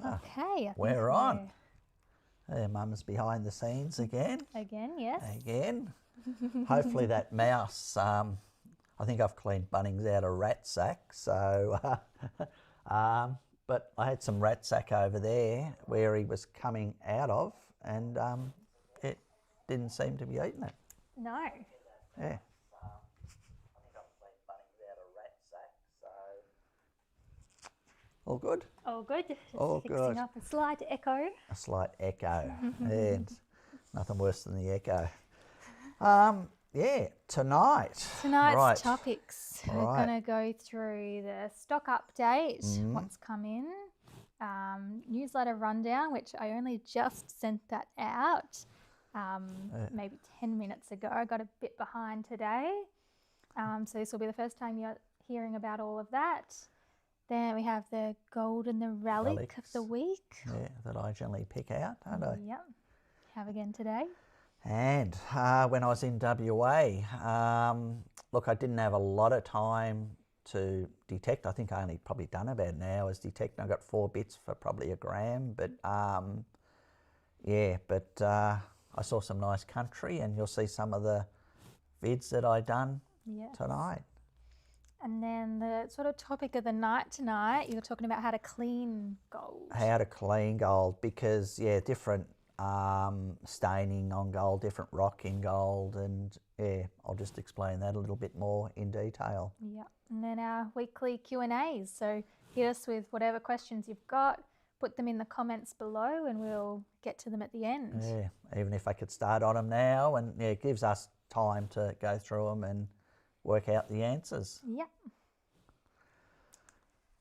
Okay. We're on. There, Mum's behind the scenes again. Again, yes. Again. Hopefully that mouse, I think I've cleaned Bunnings out of rat sack, so, but I had some rat sack over there where he was coming out of, and it didn't seem to be eating it. No. Yeah. All good? All good. Just All fixing good. up a slight echo. A slight echo. And nothing worse than the echo. Yeah, tonight. Tonight's topics. Right. We're going to go through the stock update, what's come in, newsletter rundown, which I only just sent that out maybe 10 minutes ago. I got a bit behind today. So this will be the first time you're hearing about all of that. Then we have the gold and the relic of the week. Yeah, that I generally pick out, don't I? Yep. Have again today. And when I was in WA, look, I didn't have a lot of time to detect. I think I only probably done about an hour's detecting. I got 4 bits for probably a gram, but yeah, but I saw some nice country, and you'll see some of the vids that I done tonight. And then the sort of topic of the night tonight, you were talking about how to clean gold. How to clean gold, because, yeah, different staining on gold, different rock in gold, and, yeah, I'll just explain that a little bit more in detail. Yeah, and then our weekly Q&As. So hit us with whatever questions you've got, put them in the comments below, and we'll get to them at the end. Yeah, even if I could start on them now, and, yeah, it gives us time to go through them and work out the answers. Yep.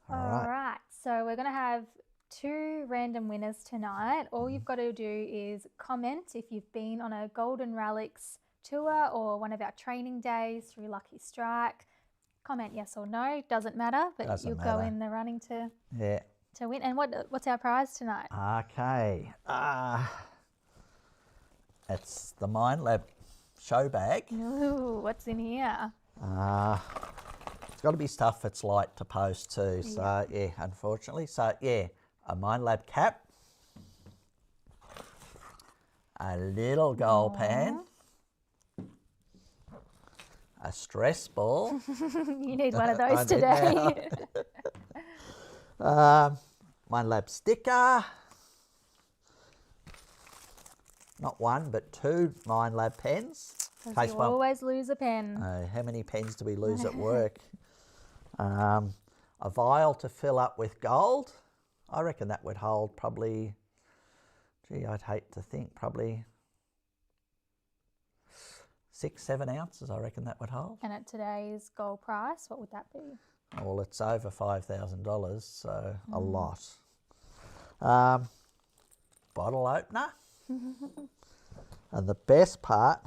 All right. So we're going to have 2 random winners tonight. All you've got to do is comment if you've been on a Golden Relics tour or one of our training days through Lucky Strike. Comment yes or no, doesn't matter, but you'll go in the running to win. And what's our prize tonight? Okay. It's the Mind Lab show bag. Ooh, what's in here? It's got to be stuff that's light to post too. So yeah, unfortunately. So yeah, a Mind Lab cap, a little gold pan, a stress ball. You need one of those today. Mind Lab sticker. Not 1, but 2 Mind Lab pens. Because you always lose a pen. How many pens do we lose at work? A vial to fill up with gold. I reckon that would hold probably, gee, I'd hate to think, probably 6-7 ounces, I reckon that would hold. And at today's gold price, what would that be? Well, it's over $5,000, so a lot. Bottle opener. And the best part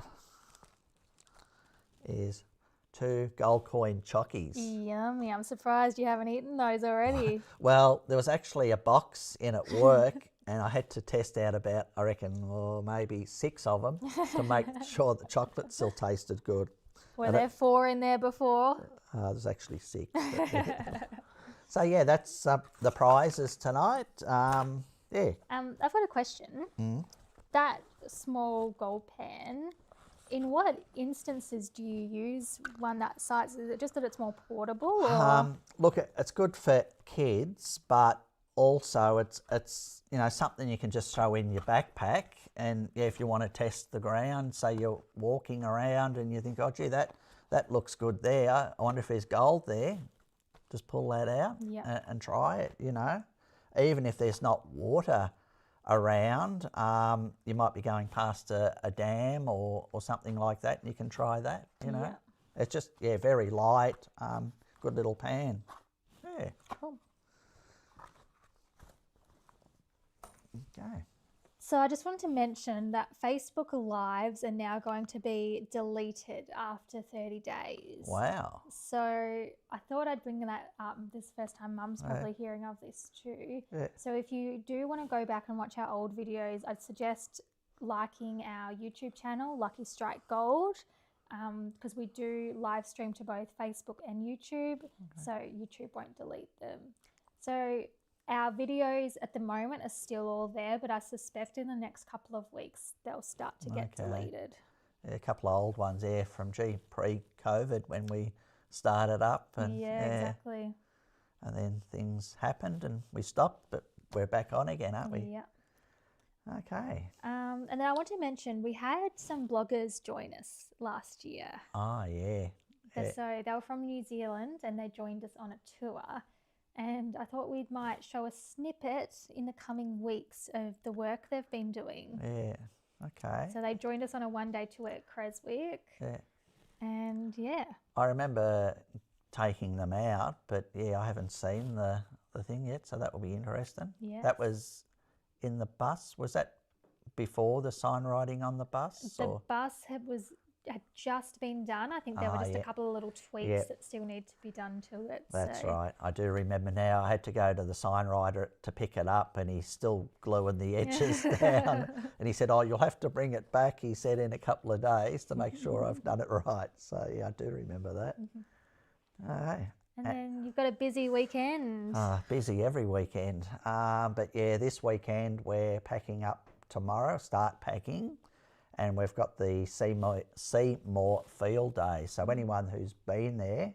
is 2 gold coin chockies. Yummy. I'm surprised you haven't eaten those already. Well, there was actually a box in at work and I had to test out about, I reckon, maybe 6 of them to make sure the chocolate still tasted good. Were there 4 in there before? There's actually 6. Yeah. So, yeah, that's the prizes tonight. Yeah. I've got a question. That small gold pan, in what instances do you use one that size? Is it just that it's more portable? Or? Look, it's good for kids, but also it's you know, something you can just throw in your backpack. And yeah, if you want to test the ground, say you're walking around and you think, oh gee, that looks good there. I wonder if there's gold there. Just pull that out and try it. You know, even if there's not water around, you might be going past a dam or something like that, and you can try that, you know. It's just, very light, good little pan. Yeah. Cool. Okay. So I just wanted to mention that Facebook Lives are now going to be deleted after 30 days. Wow. So I thought I'd bring that up this first time. Mum's probably hearing of this too. Yeah. So if you do want to go back and watch our old videos, I'd suggest liking our YouTube channel, Lucky Strike Gold, because we do live stream to both Facebook and YouTube. So YouTube won't delete them. So our videos at the moment are still all there, but I suspect in the next couple of weeks they'll start to get deleted. Yeah, a couple of old ones there from pre-COVID when we started up. And, yeah, exactly. And then things happened and we stopped, but we're back on again, aren't we? Yeah. Okay. And then I want to mention we had some bloggers join us last year. Oh, yeah. So they were from New Zealand and they joined us on a tour. And I thought we might show a snippet in the coming weeks of the work they've been doing. Yeah, okay. So they joined us on a one-day tour at Creswick. Yeah. And yeah. I remember taking them out, but yeah, I haven't seen the thing yet, so that will be interesting. Yeah. That was in the bus. Was that before the sign writing on the bus? The bus had just been done. I think there were just a couple of little tweaks that still need to be done to it. That's right. I do remember now. I had to go to the sign writer to pick it up and he's still gluing the edges down. And he said, oh, you'll have to bring it back, he said, in a couple of days to make sure I've done it right. So, yeah, I do remember that. Okay. And then you've got a busy weekend. Busy every weekend. But, yeah, this weekend we're packing up tomorrow, start packing. And we've got the Seymour Field Day. So anyone who's been there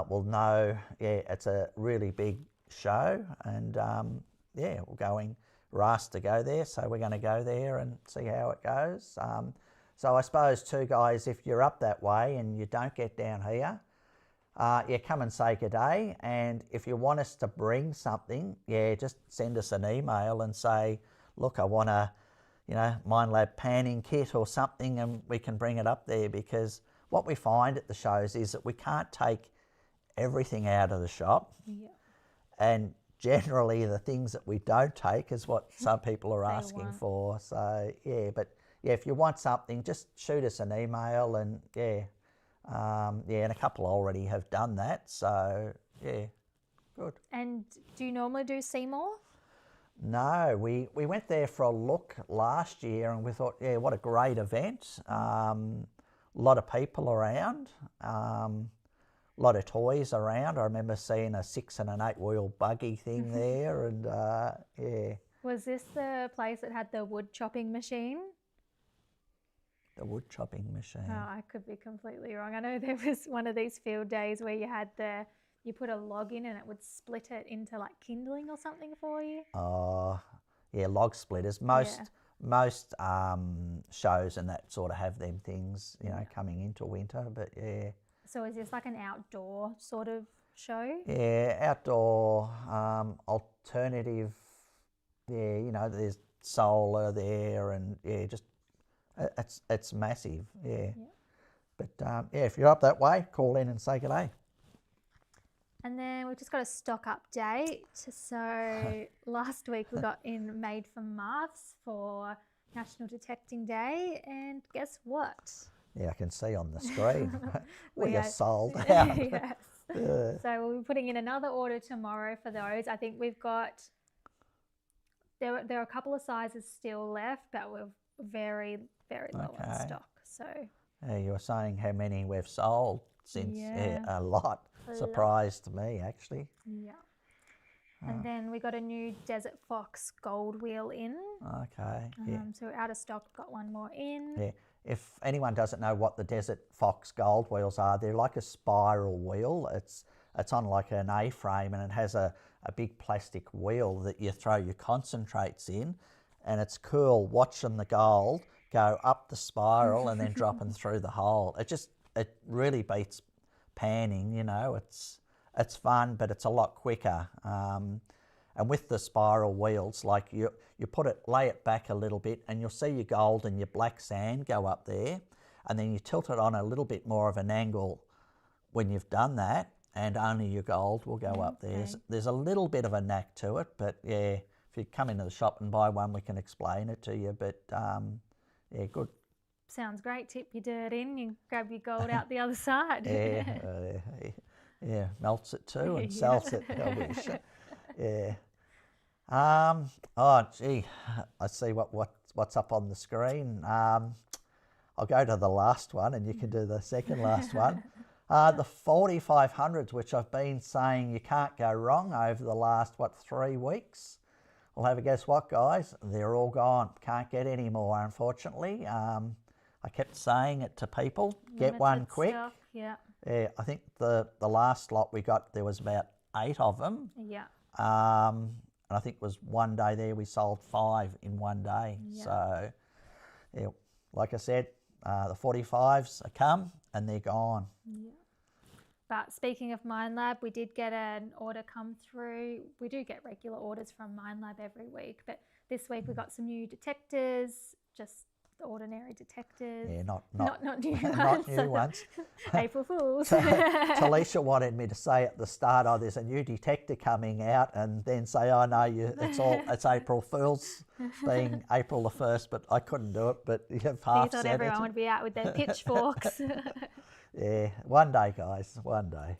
will know, yeah, it's a really big show. And, yeah, we're going, we're asked to go there. So we're going to go there and see how it goes. So I suppose too, guys, if you're up that way and you don't get down here, yeah, come and say good day. And if you want us to bring something, yeah, just send us an email and say, look, I want to, you know, Minelab panning kit or something, and we can bring it up there, because what we find at the shows is that we can't take everything out of the shop. Yeah. And generally the things that we don't take is what some people are asking for. So, yeah, but yeah, if you want something, just shoot us an email and yeah. Yeah, and a couple already have done that. So, yeah, good. And do you normally do Seymour? No, we went there for a look last year and we thought, yeah, what a great event. A lot of people around, a lot of toys around. I remember seeing a 6 and an 8 wheel buggy thing there and yeah. Was this the place that had the wood chopping machine? The wood chopping machine. Oh, I could be completely wrong. I know there was one of these field days where you put a log in and it would split it into like kindling or something for you. Oh, yeah, log splitters. Most shows and that sort of have them things, you know, coming into winter, but yeah. So is this like an outdoor sort of show? Yeah, outdoor, alternative, yeah, you know, there's solar there and yeah, just, it's massive, yeah. But yeah, if you're up that way, call in and say good day. And then we've just got a stock update. So last week we got in Made for Muffs for National Detecting Day, and guess what? Yeah, I can see on the screen. we are sold out. Yes. So we'll be putting in another order tomorrow for those. I think we've got, there are a couple of sizes still left, but we're very, very low on stock. So yeah, you were saying how many we've sold since, a lot. Surprised me, actually. Yeah. And then we got a new Desert Fox gold wheel in. Okay. Yeah. So we're out of stock, got one more in. Yeah. If anyone doesn't know what the Desert Fox gold wheels are, they're like a spiral wheel. It's on like an A-frame and it has a big plastic wheel that you throw your concentrates in, and it's cool watching the gold go up the spiral and then dropping through the hole. It really beats panning, you know. It's fun, but it's a lot quicker. And with the spiral wheels, like you lay it back a little bit and you'll see your gold and your black sand go up there, and then you tilt it on a little bit more of an angle when you've done that, and only your gold will go up there. There's a little bit of a knack to it, but yeah, if you come into the shop and buy one, we can explain it to you, but yeah, good. Sounds great. Tip your dirt in, you grab your gold out the other side. Yeah, melts it too and sells it, I wish. Yeah. Oh, gee, I see what's up on the screen. I'll go to the last one and you can do the second last one. The 4500s, which I've been saying you can't go wrong over the last, 3 weeks. Well, have a guess what, guys? They're all gone. Can't get any more, unfortunately. I kept saying it to people, get one quick. Stock, yeah. Yeah, I think the last lot we got, there was about 8 of them. Yeah. And I think it was one day there we sold 5 in one day. Yeah. So, yeah, like I said, the 45s are come and they're gone. Yeah. But speaking of MindLab, we did get an order come through. We do get regular orders from MindLab every week, but this week we got some new detectors, just the ordinary detectors. Yeah, not new ones. not new ones. April Fools. Talisha wanted me to say at the start, oh, there's a new detector coming out, and then say, oh no, it's April Fools, being April the 1st, but I couldn't do it. But you have half He thought said everyone it. would be out with their pitchforks. Yeah, one day, guys, one day.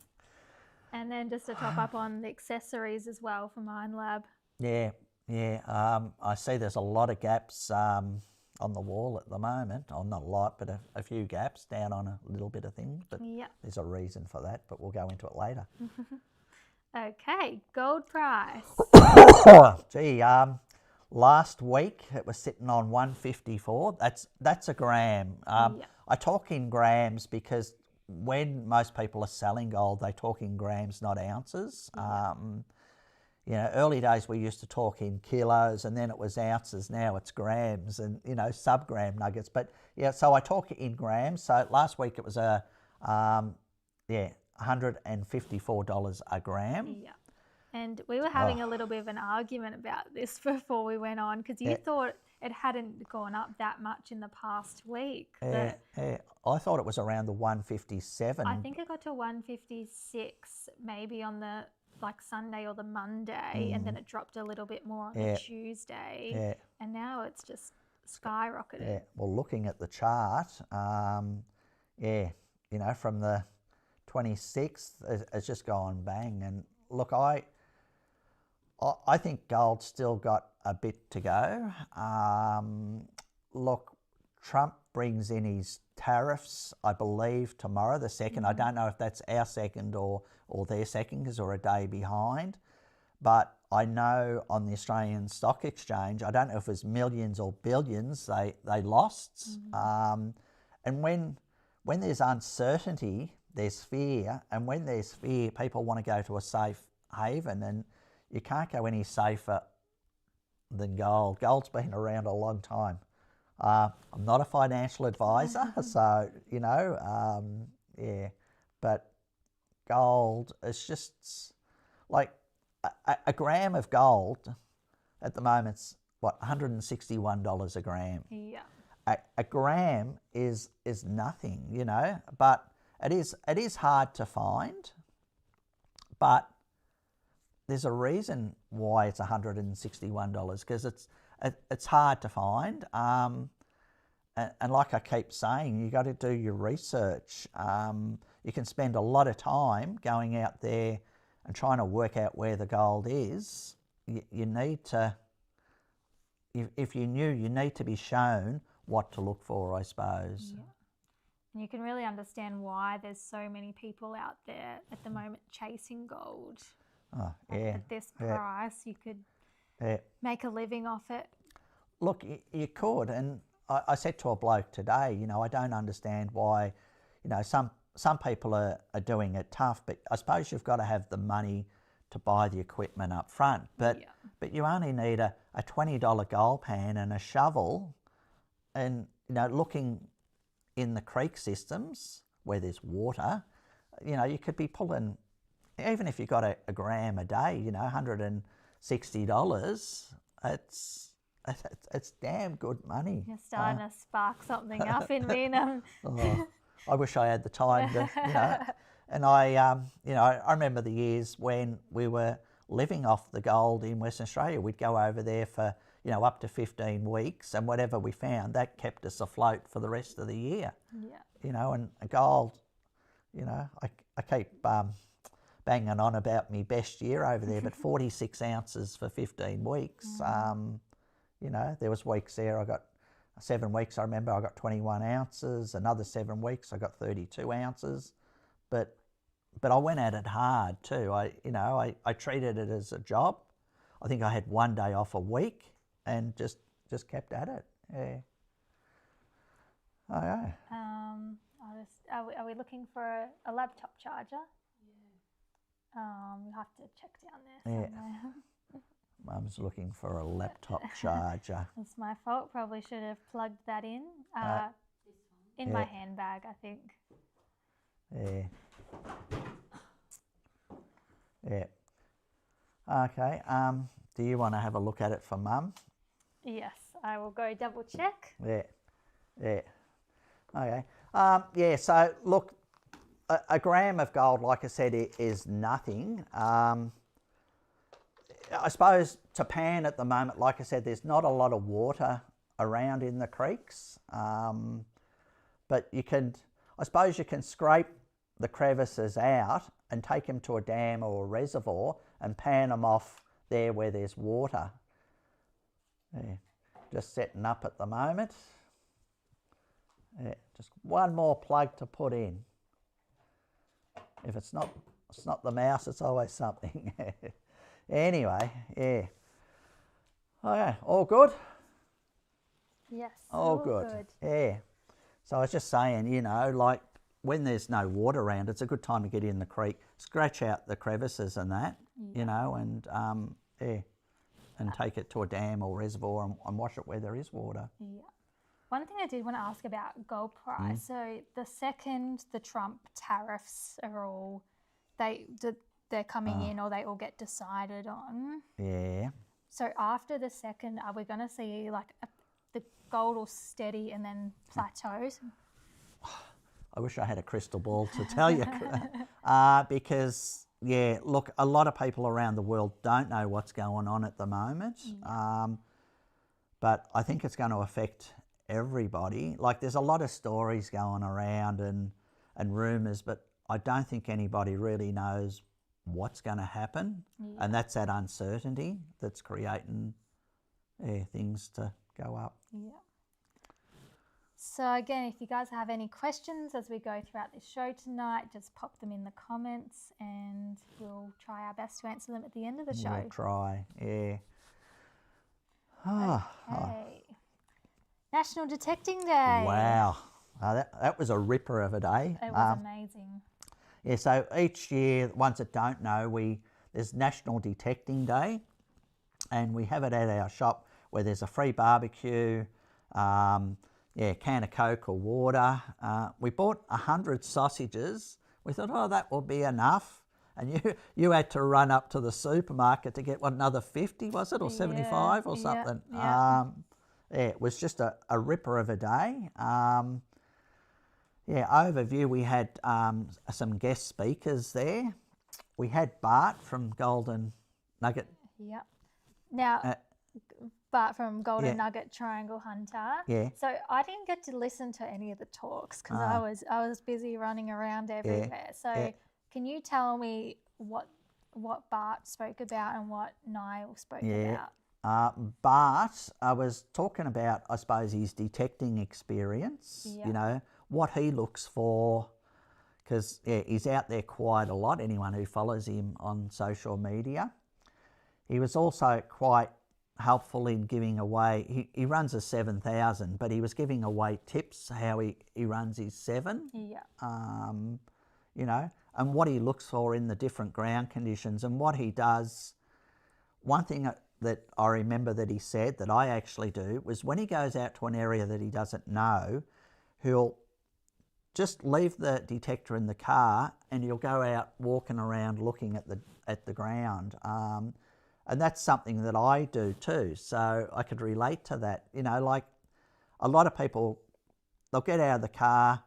And then just to top up on the accessories as well for MindLab. Yeah. I see there's a lot of gaps on the wall at the moment. Oh, not a lot, but a few gaps down on a little bit of things. But there's a reason for that, but we'll go into it later. Okay, gold price. Gee, last week it was sitting on 154. That's a gram. I talk in grams because when most people are selling gold, they talk in grams, not ounces. You know, early days we used to talk in kilos, and then it was ounces. Now it's grams and, sub-gram nuggets. But yeah, so I talk in grams. So last week it was $154 a gram. Yeah. And we were having a little bit of an argument about this before we went on, because you thought it hadn't gone up that much in the past week. I thought it was around the 157. I think it got to 156 maybe on the Sunday or the Monday, and then it dropped a little bit more on the Tuesday, and now it's just skyrocketed. Yeah, well, looking at the chart, from the 26th, it's just gone bang. And look, I think gold's still got a bit to go. Look, Trump brings in his tariffs, I believe, tomorrow, the 2nd. I don't know if that's our 2nd or their 2nd, because we're a day behind. But I know on the Australian Stock Exchange, I don't know if it was millions or billions they lost. And when there's uncertainty, there's fear. And when there's fear, people want to go to a safe haven. And you can't go any safer than gold. Gold's been around a long time. I'm not a financial advisor, so, but gold is just like a gram of gold at the moment's $161 a gram. Yeah. A gram is nothing, but it is hard to find, but there's a reason why it's $161, because it's hard to find. And like I keep saying, you got to do your research. You can spend a lot of time going out there and trying to work out where the gold is. You need to, if you knew, you need to be shown what to look for, I suppose. Yeah. And you can really understand why there's so many people out there at the moment chasing gold. Oh, yeah. At this price, you could make a living off it. Look, you could, and I said to a bloke today, I don't understand why, some people are doing it tough, but I suppose you've got to have the money to buy the equipment up front. But you only need a $20 gold pan and a shovel, and looking in the creek systems where there's water, you could be pulling, even if you got a gram a day, $160. It's damn good money. You're starting to spark something up in me. I wish I had the time to, And I remember the years when we were living off the gold in Western Australia. We'd go over there for, up to 15 weeks, and whatever we found, that kept us afloat for the rest of the year. Yeah. And gold, I keep banging on about me best year over there, but 46 ounces for 15 weeks. There was weeks there I got 7 weeks, I remember I got 21 ounces, another 7 weeks I got 32 ounces. but I went at it hard too. I treated it as a job. I think I had one day off a week and just kept at it. Yeah. Oh, yeah. Are we looking for a laptop charger? Yeah. We'll have to check down there somewhere. Mum's looking for a laptop charger. It's my fault. Probably should have plugged that in. In my handbag, I think. Yeah. Yeah. Okay. Do you want to have a look at it for Mum? Yes, I will go double check. Yeah. Yeah. Okay. Yeah. So look, a gram of gold, like I said, is nothing. I suppose to pan at the moment, like I said, there's not a lot of water around in the creeks, but I suppose you can scrape the crevices out and take them to a dam or a reservoir and pan them off there where there's water. Yeah. Just setting up at the moment. Yeah. Just one more plug to put in. If it's not the mouse, it's always something. Anyway, yeah. Oh yeah, all good? Yes, all good. Yeah. So I was just saying, like when there's no water around, it's a good time to get in the creek, scratch out the crevices and that, and and take it to a dam or reservoir and wash it where there is water. Yeah. One thing I did want to ask about gold price. So the second the Trump tariffs are all, they're coming in or they all get decided on. Yeah. So after the second, are we going to see like the gold will steady and then plateaus? I wish I had a crystal ball to tell you. Because, yeah, look, a lot of people around the world don't know what's going on at the moment. But I think it's going to affect everybody. Like there's a lot of stories going around and rumours, but I don't think anybody really knows what's going to happen, and that's that uncertainty that's creating things to go up. Yeah. So again, if you guys have any questions as we go throughout this show tonight, just pop them in the comments and we'll try our best to answer them at the end of the show. We'll try, yeah. Okay. National Detecting Day. Wow. That was a ripper of a day. It was amazing. Yeah, so each year, ones that don't know, there's National Detecting Day, and we have it at our shop where there's a free barbecue, can of Coke or water. We bought 100 sausages. We thought, that will be enough. And you had to run up to the supermarket to get another 50, was it, or 75 or something? Yeah. It was just a ripper of a day. Overview, we had some guest speakers there. We had Bart from Golden Nugget. Yeah. Now, Bart from Golden Nugget Triangle Hunter. Yeah. So I didn't get to listen to any of the talks because I was busy running around everywhere. So can you tell me what Bart spoke about and what Niall spoke about? Bart, I was talking about, I suppose, his detecting experience, what he looks for, because he's out there quite a lot, anyone who follows him on social media. He was also quite helpful in giving away, he runs a 7,000, but he was giving away tips how he runs his 7, and what he looks for in the different ground conditions and what he does. One thing that I remember that he said that I actually do was when he goes out to an area that he doesn't know, he'll just leave the detector in the car and he'll go out walking around looking at the ground. And that's something that I do too. So I could relate to that. Like a lot of people, they'll get out of the car,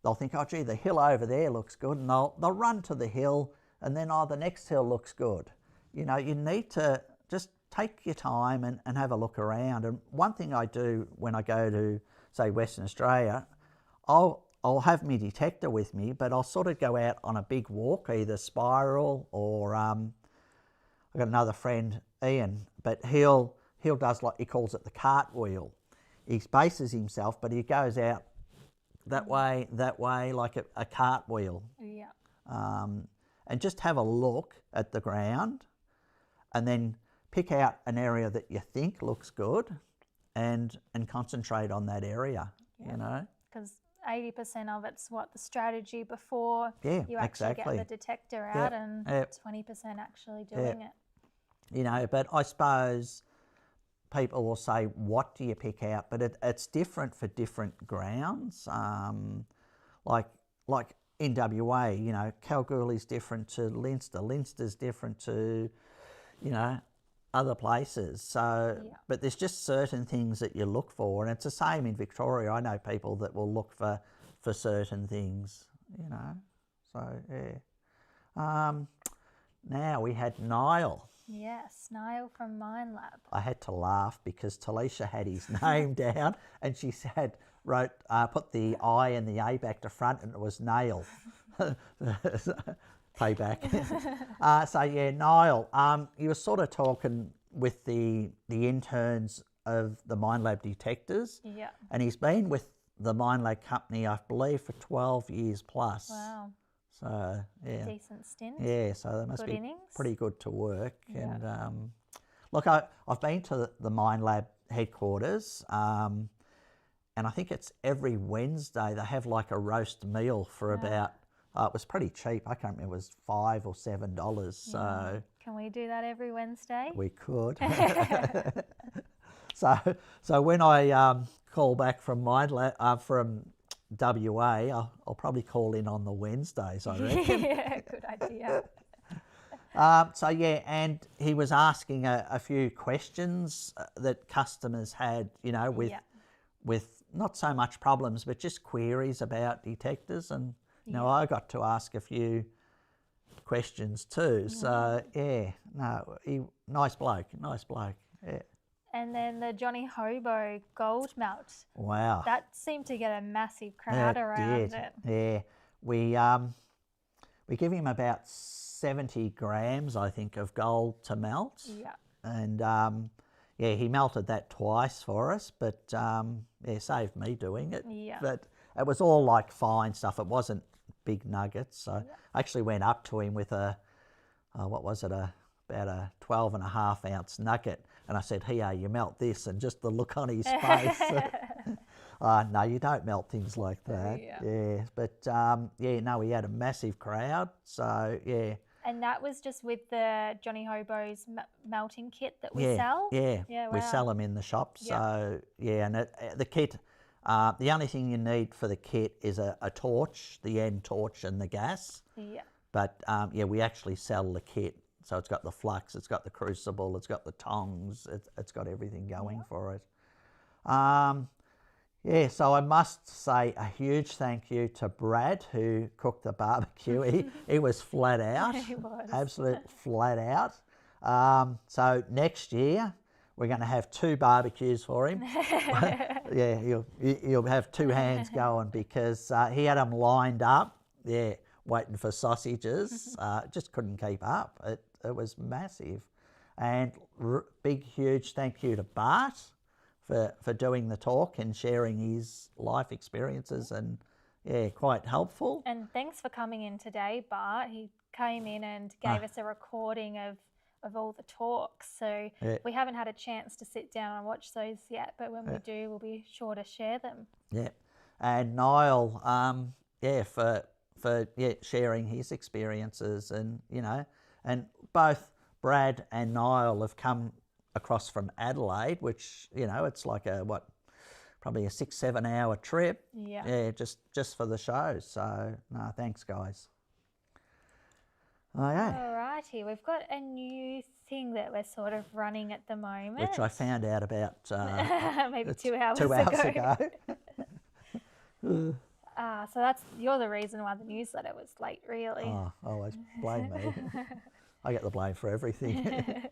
they'll think, oh gee, the hill over there looks good, and they'll run to the hill and then, the next hill looks good. You need to just take your time and have a look around. And one thing I do when I go to, say, Western Australia, I'll have my detector with me, but I'll sort of go out on a big walk, either spiral or I've got another friend, Ian, but he'll does like he calls it the cartwheel. He bases himself, but he goes out that way, like a cartwheel. Yeah. and just have a look at the ground and then pick out an area that you think looks good and concentrate on that area, you know. Because 80% of it's what the strategy before you actually exactly. get the detector out, and 20% actually doing it. You know, but I suppose people will say, what do you pick out? But it's different for different grounds. Like in WA, you know, Kalgoorlie's different to Leinster. Leinster's different to, you know, other places. So, but there's just certain things that you look for, and it's the same in Victoria. I know people that will look for certain things, you know. So now we had Niall. Yes, Niall from Mine Lab. I had to laugh because Talisha had his name down, and she said, put the I and the A back to front, and it was Nail. Payback. So yeah, Niall, you were sort of talking with the interns of the Mine Lab detectors. Yeah. And he's been with the Mine Lab company, I believe, for 12 years plus. Wow. So yeah. Decent stint. Yeah, so they must be pretty good to work. Yeah. And look, I've been to the Mine Lab headquarters, and I think it's every Wednesday they have like a roast meal for about. It was pretty cheap. I can't remember. It was $5 or $7. So can we do that every Wednesday? We could. So when I call back from from WA, I'll probably call in on the Wednesdays, I reckon. Yeah, good idea. So yeah, and he was asking a few questions that customers had, you know, with not so much problems, but just queries about detectors. And you know, I got to ask a few questions too. So yeah, no, nice bloke. Yeah. And then the Johnny Hobo gold melt. Wow. That seemed to get a massive crowd around it. Yeah. We give him about 70 grams, I think, of gold to melt. Yeah. And yeah, he melted that twice for us, but yeah, saved me doing it. Yeah. But it was all like fine stuff. It wasn't big nuggets. So I actually went up to him with what was it, about a 12.5 ounce nugget. And I said, here, you melt this. And just the look on his face. No, you don't melt things like that. Yeah. But yeah, no, we had a massive crowd. So yeah. And that was just with the Johnny Hobo's melting kit that we sell? Yeah, wow. We sell them in the shop. So yeah, and the kit, the only thing you need for the kit is a torch, the end torch and the gas. Yeah. But yeah, we actually sell the kit. So it's got the flux, it's got the crucible, it's got the tongs, it's got everything going for it. Yeah, so I must say a huge thank you to Brad who cooked the barbecue. He was flat out, he was. Absolute flat out. So next year we're going to have 2 barbecues for him. Yeah, he'll have 2 hands going because he had them lined up. Yeah, waiting for sausages. Just couldn't keep up. It was massive. And big, huge thank you to Bart for doing the talk and sharing his life experiences, and yeah, quite helpful. And thanks for coming in today, Bart. He came in and gave us a recording of all the talks. So we haven't had a chance to sit down and watch those yet, but when we do, we'll be sure to share them. Yeah. And Niall, for sharing his experiences, and you know, and both Brad and Niall have come across from Adelaide, which, you know, it's like probably a 6-7 hour trip. Yeah, just for the show. So no, thanks guys. Alrighty, we've got a new thing that we're sort of running at the moment, which I found out about maybe 2 hours ago. So you're the reason why the newsletter was late, really. Oh, always blame me. I get the blame for everything.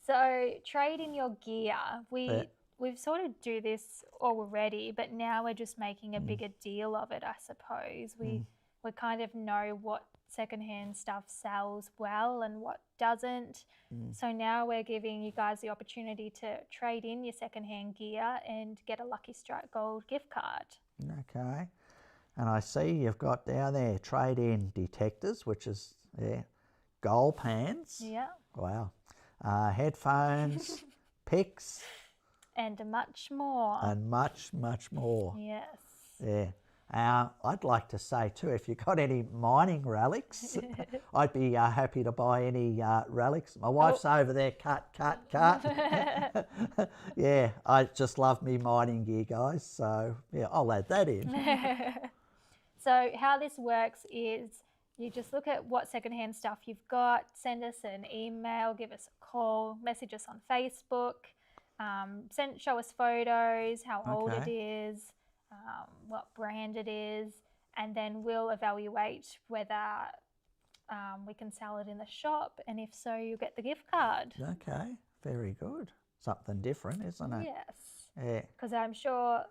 So trade in your gear. We've sort of do this already, but now we're just making a bigger deal of it, I suppose. We kind of know what secondhand stuff sells well and what doesn't. So now we're giving you guys the opportunity to trade in your secondhand gear and get a Lucky Strike Gold gift card. Okay. And I see you've got down there trade-in detectors, which is gold pans. Yeah. Wow. Headphones, picks. And much more. And much, much more. Yes. Yeah. I'd like to say too, if you've got any mining relics, I'd be happy to buy any relics. My wife's over there, cut. Yeah, I just love me mining gear, guys. So yeah, I'll add that in. So how this works is you just look at what secondhand stuff you've got, send us an email, give us a call, message us on Facebook, show us photos, how old it is, what brand it is, and then we'll evaluate whether we can sell it in the shop, and if so, you'll get the gift card. Okay, very good. Something different, isn't it? Yes. Yeah. Because I'm sure,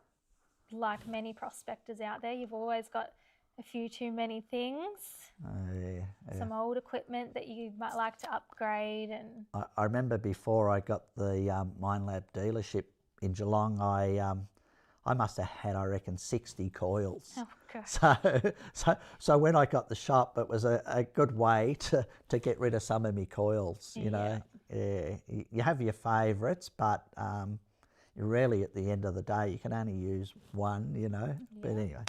like many prospectors out there, you've always got a few too many things. Yeah. Some old equipment that you might like to upgrade. And I remember before I got the Mine Lab dealership in Geelong, I must have had, I reckon, 60 coils. Oh, gosh. So when I got the shop, it was a good way to get rid of some of my coils, you know. Yeah. You have your favourites, but you really, at the end of the day, you can only use one, you know. Yeah. But anyway,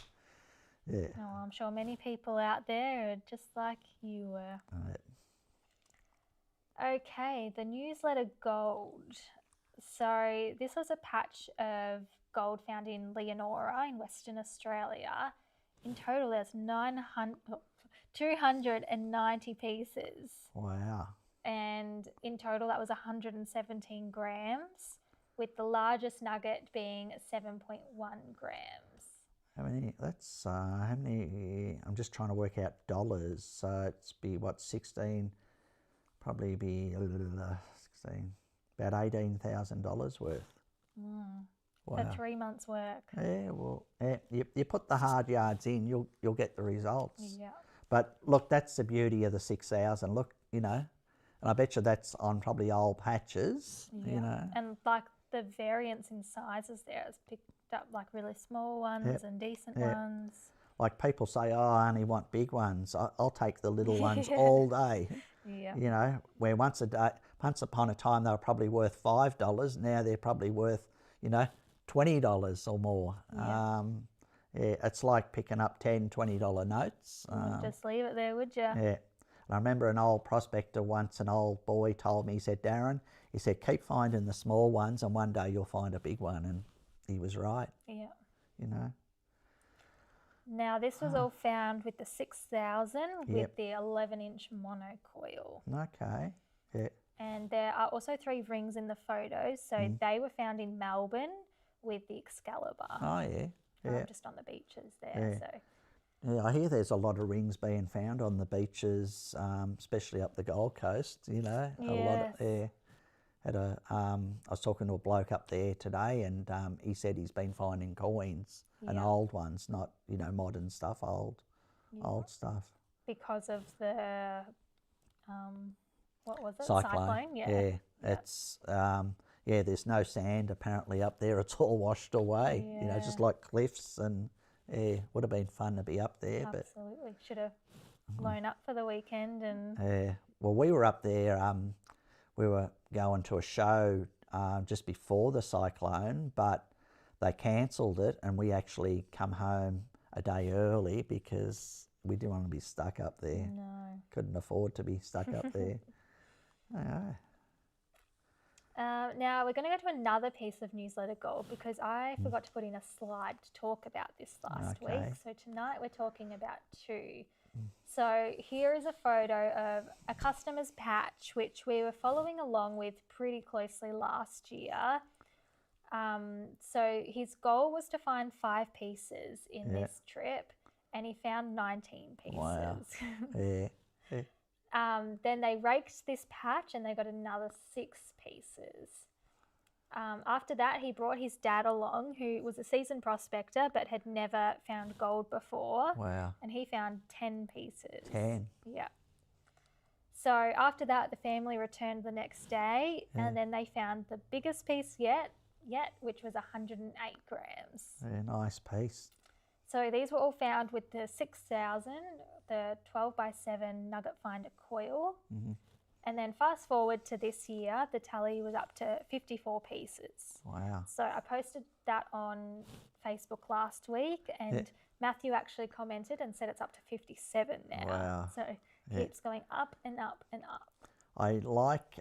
yeah. Oh, I'm sure many people out there are just like you were. Right. Okay, the newsletter gold. So this was a patch of gold found in Leonora in Western Australia. In total, there's 290 pieces. Wow. And in total, that was 117 grams, with the largest nugget being 7.1 grams. How many? That's how many? I'm just trying to work out dollars. So it's be what, 16? Probably be 16, about $18,000 worth. Mm. Wow. For 3 months' work. Yeah, well, you put the hard yards in, you'll get the results. Yeah. But look, that's the beauty of the 6,000. Look, you know, and I bet you that's on probably old patches. Yeah. You know. And like the variance in sizes there, it's picked up like really small ones and decent ones. Like people say, oh, I only want big ones. I'll take the little ones all day. Yeah. You know, where once upon a time they were probably worth $5. Now they're probably worth, you know, $20 or more. Yeah. Yeah, it's like picking up $10, $20 notes. Just leave it there, would you? Yeah. And I remember an old prospector once, an old boy told me, he said, Darren, he said, keep finding the small ones and one day you'll find a big one. And he was right. Yeah. You know. Now, this was all found with the 6,000 with the 11-inch monocoil. Okay. Yeah. And there are also 3 rings in the photos. So they were found in Melbourne with the Excalibur. Oh, yeah. Yeah. Just on the beaches there. Yeah. So. Yeah, I hear there's a lot of rings being found on the beaches, especially up the Gold Coast, you know. Yes. A lot of, I was talking to a bloke up there today and he said he's been finding coins and old ones, not, you know, modern stuff, old stuff. Because of the, what was it? Cyclone. Yeah. It's, there's no sand apparently up there. It's all washed away, you know, just like cliffs, and would have been fun to be up there. Absolutely. Should have blown up for the weekend. And well, we were up there, we were going to a show just before the cyclone, but they cancelled it and we actually come home a day early because we didn't want to be stuck up there. No. Couldn't afford to be stuck up there. Now we're going to go to another piece of newsletter gold because I forgot to put in a slide to talk about this last week. So tonight we're talking about 2. So here is a photo of a customer's patch, which we were following along with pretty closely last year. So his goal was to find 5 pieces in this trip, and he found 19 pieces. Wow. Then they raked this patch and they got another 6 pieces. After that, he brought his dad along, who was a seasoned prospector but had never found gold before. Wow. And he found 10 pieces. 10? Yeah. So after that, the family returned the next day and then they found the biggest piece yet, which was 108 grams. Yeah, nice piece. So these were all found with the 6,000, the 12x7 nugget finder coil. And then fast forward to this year, the tally was up to 54 pieces. Wow. So I posted that on Facebook last week, and Matthew actually commented and said it's up to 57 now. Wow. So it keeps going up and up and up. I like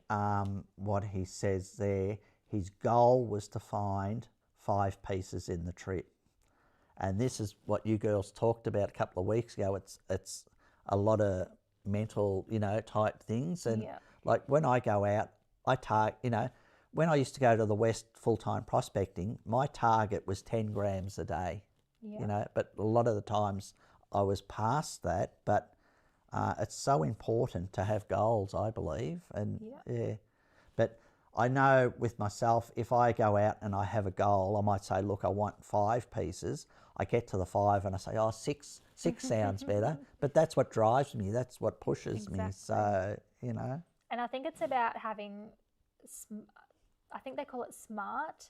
what he says there. His goal was to find 5 pieces in the trip. And this is what you girls talked about a couple of weeks ago. It's a lot of mental, type things. And like when I go out, I target, when I used to go to the West full-time prospecting, my target was 10 grams a day, but a lot of the times I was past that. But it's so important to have goals, I believe. And but I know with myself, if I go out and I have a goal, I might say, look, I want 5 pieces. I get to the 5 and I say, 6 sounds better. But that's what drives me. That's what pushes me. So, And I think it's about having, I think they call it SMART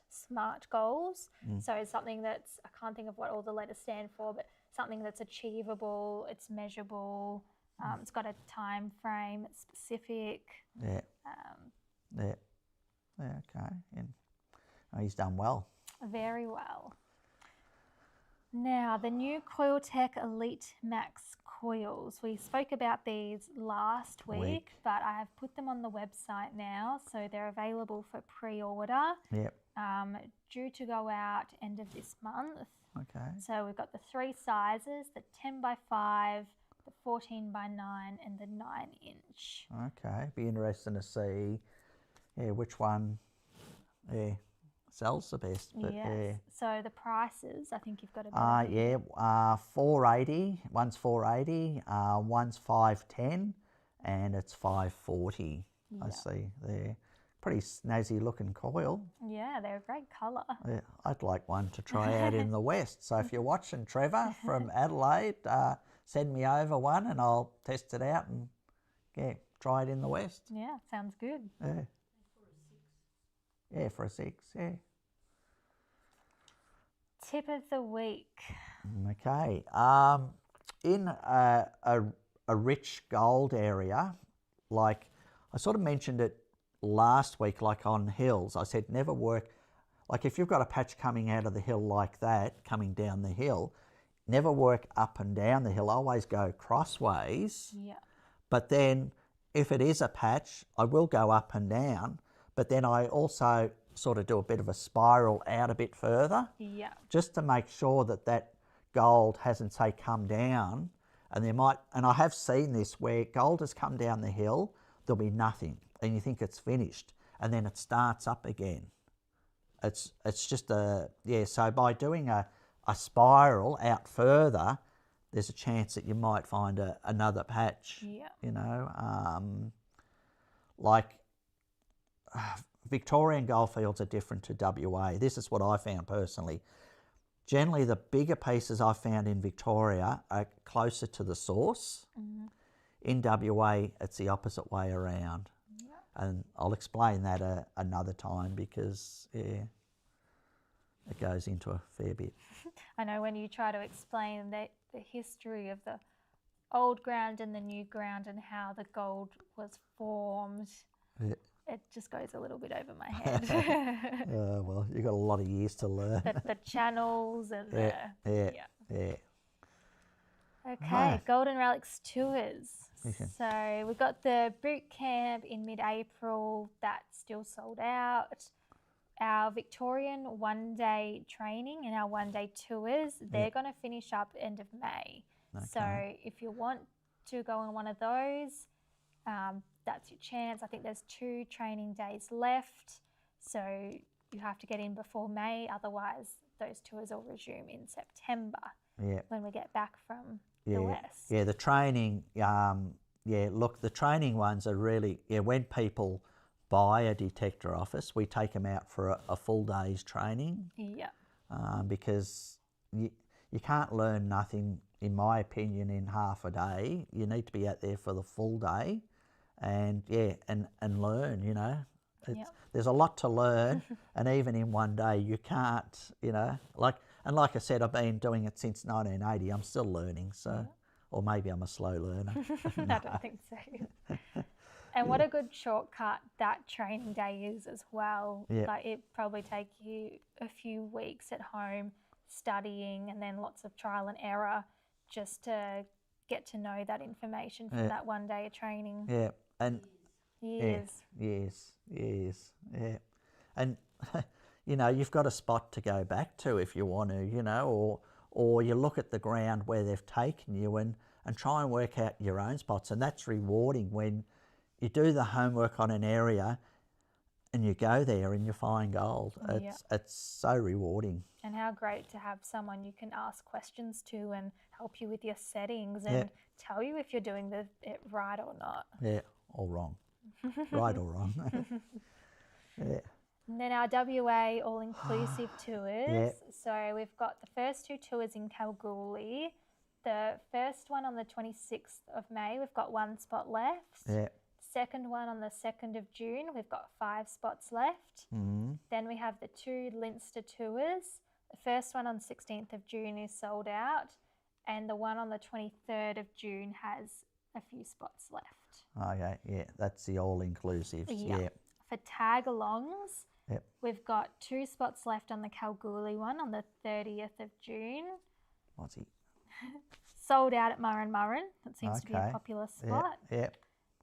goals. So it's something that's, I can't think of what all the letters stand for, but something that's achievable, it's measurable, it's got a time frame, it's specific. Okay. And he's done well. Very well. Now, the new Coiltech Elite Max coils. We spoke about these last week, but I have put them on the website now, so they're available for pre-order. Due to go out end of this month. Okay. So we've got the 3 sizes, the 10x5, the 14x9, and the 9-inch. Okay. Be interesting to see, which one, sells the best. But, yes. So the prices, I think you've got a $480. One's $480. One's $510, and it's $540. I see there. Pretty snazzy looking coil. Yeah, they're a great colour. Yeah, I'd like one to try out in the West. So if you're watching, Trevor from Adelaide, send me over one and I'll test it out and try it in the West. Yeah, sounds good. Yeah, for a 6. Yeah. Tip of the week. Okay. In a rich gold area, like I sort of mentioned it last week, like on hills, I said never work, like if you've got a patch coming out of the hill like that, coming down the hill, never work up and down the hill, always go crossways. Yeah. But then if it is a patch, I will go up and down, but then I also sort of do a bit of a spiral out a bit further. Yeah. Just to make sure that that gold hasn't, say, come down, and and I have seen this where gold has come down the hill, there'll be nothing, and you think it's finished, and then it starts up again. It's just so by doing a spiral out further, there's a chance that you might find another patch. Yeah. Like Victorian goldfields are different to WA. This is what I found personally. Generally, the bigger pieces I found in Victoria are closer to the source. In WA, it's the opposite way around. And I'll explain that another time because, it goes into a fair bit. I know when you try to explain the history of the old ground and the new ground and how the gold was formed, it just goes a little bit over my head. Well, you've got a lot of years to learn. The channels and Yeah. Okay, Golden Relics tours. So we've got the boot camp in mid-April, that's still sold out. Our Victorian one-day training and our one-day tours, they're going to finish up end of May. Okay. So if you want to go on one of those, that's your chance. I think there's 2 training days left, so you have to get in before May, otherwise those tours will resume in September when we get back from the West. Yeah, the training, look, the training ones are really, when people buy a detector office, we take them out for a full day's training. Yeah. Because you can't learn nothing, in my opinion, in half a day. You need to be out there for the full day and learn, There's a lot to learn and even in one day you can't, like And like I said, I've been doing it since 1980. I'm still learning, so, or maybe I'm a slow learner. I don't think so. And what a good shortcut that training day is as well. Yeah. Like it probably take you a few weeks at home studying and then lots of trial and error just to get to know that information from that one day of training. Yeah, and years. Yeah. And you know, you've got a spot to go back to if you want to, you know, or you look at the ground where they've taken you and try and work out your own spots, and that's rewarding when you do the homework on an area and you go there and you find gold. It's so rewarding. And how great to have someone you can ask questions to and help you with your settings and tell you if you're doing it right or not. Yeah, or wrong. Right or wrong. Yeah. And then our WA all-inclusive tours. Yeah. So we've got the first 2 tours in Kalgoorlie. The first one on the 26th of May, we've got 1 spot left. Yeah. Second one on the 2nd of June, we've got 5 spots left. Mm-hmm. Then we have the 2 Leinster tours. The first one on 16th of June is sold out, and the one on the 23rd of June has a few spots left. Okay, yeah, that's the all-inclusives. Yeah. For tag-alongs, we've got 2 spots left on the Kalgoorlie one on the 30th of June. What's he? Sold out at Murrin Murrin. That seems to be a popular spot. Yeah.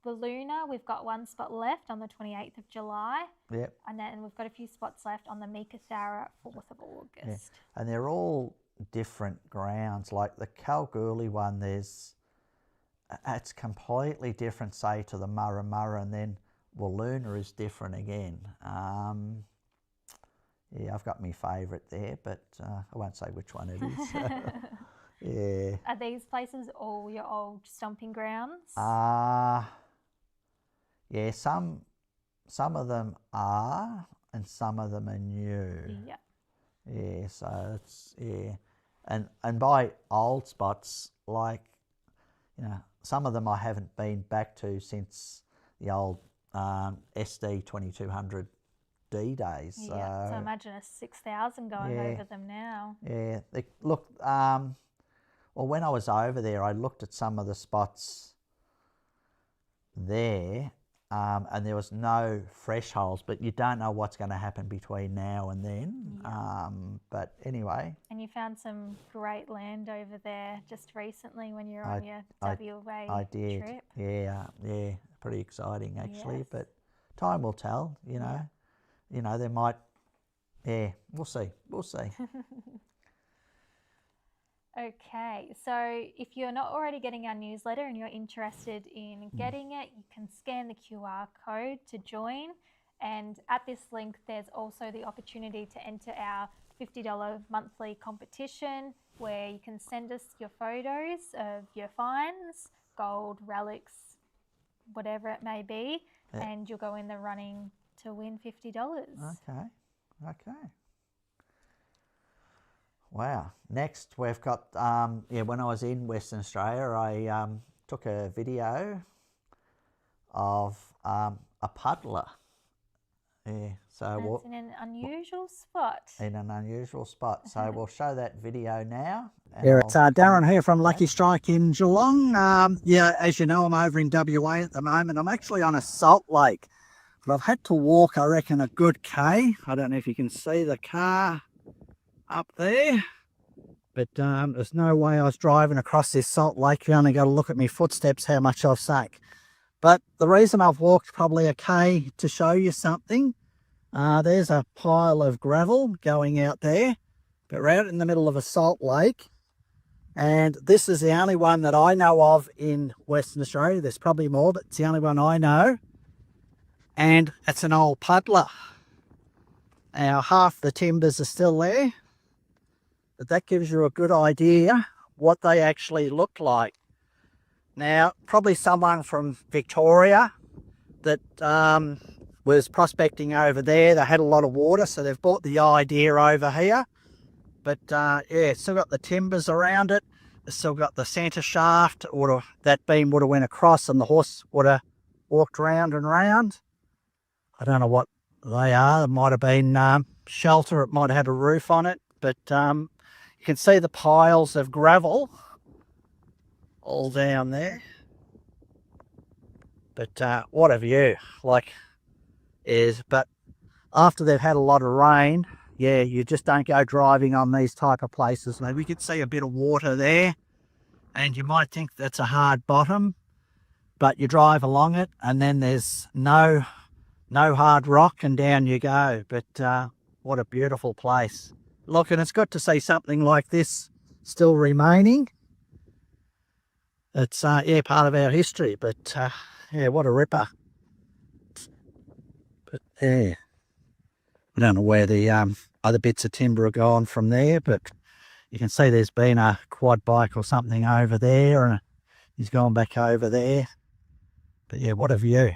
Balluna, we've got 1 spot left on the 28th of July. Yep. And then we've got a few spots left on the Meekatharra 4th of August. Yeah. And they're all different grounds. Like the Kalgoorlie one, it's completely different, say, to the Murrin Murrin, and then Balluna is different again. Yeah, I've got my favourite there, but I won't say which one it is. Yeah. Are these places all your old stomping grounds? Yeah, some of them are, and some of them are new. Yeah. Yeah, so it's, and by old spots, like, you know, some of them I haven't been back to since the old SD 2200 D days. Yeah, so imagine a 6,000 going over them now. Yeah, look, well, when I was over there, I looked at some of the spots there, and there was no fresh holes, but you don't know what's going to happen between now and then. Yeah. But anyway. And you found some great land over there just recently when you were on your WA I did. trip. Yeah, pretty exciting actually, but time will tell, you know. You know, there might, we'll see. Okay, so if you're not already getting our newsletter and you're interested in getting it, you can scan the QR code to join. And at this link, there's also the opportunity to enter our $50 monthly competition where you can send us your photos of your finds, gold, relics, whatever it may be, and you'll go in the running to win $50. Okay. Wow. Next, we've got, when I was in Western Australia, I took a video of a puddler. Yeah, so it's in an unusual spot. So we'll show that video now. Yeah, it's Darren here from Lucky Strike in Geelong. As you know, I'm over in WA at the moment. I'm actually on a salt lake, but I've had to walk, I reckon, a good K. I don't know if you can see the car up there, but there's no way I was driving across this salt lake. You only got to look at my footsteps, how much I've sank. But the reason I've walked probably a K to show you something, there's a pile of gravel going out there, but we're out in the middle of a salt lake, and this is the only one that I know of in Western Australia. There's probably more, but it's the only one I know, and it's an old puddler. Now, half the timbers are still there, but that gives you a good idea what they actually look like. Now, probably someone from Victoria that was prospecting over there. They had a lot of water, so they've bought the idea over here. But it's still got the timbers around it. It's still got the centre shaft, or that beam would have went across and the horse would have walked round and round. I don't know what they are. It might have been shelter. It might have had a roof on it. But You can see the piles of gravel all down there. But what a view, like, but after they've had a lot of rain, yeah, you just don't go driving on these type of places. Maybe we could see a bit of water there, and you might think that's a hard bottom, but you drive along it and then there's no hard rock and down you go. But what a beautiful place. Look, and it's good to see something like this still remaining. It's yeah, part of our history, but yeah, what a ripper. But yeah, I don't know where the other bits of timber are gone from there, but you can see there's been a quad bike or something over there, and he's gone back over there. But yeah, what a view.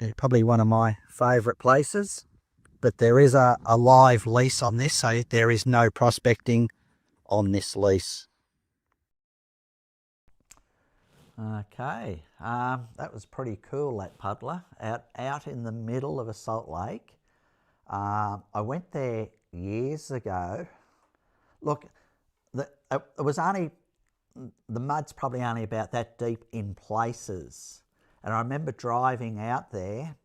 Yeah, probably one of my favourite places. But there is a live lease on this, so there is no prospecting on this lease. Okay, that was pretty cool, that Puddler, out in the middle of a salt lake. I went there years ago. Look, it was only, the mud's probably only about that deep in places. And I remember driving out there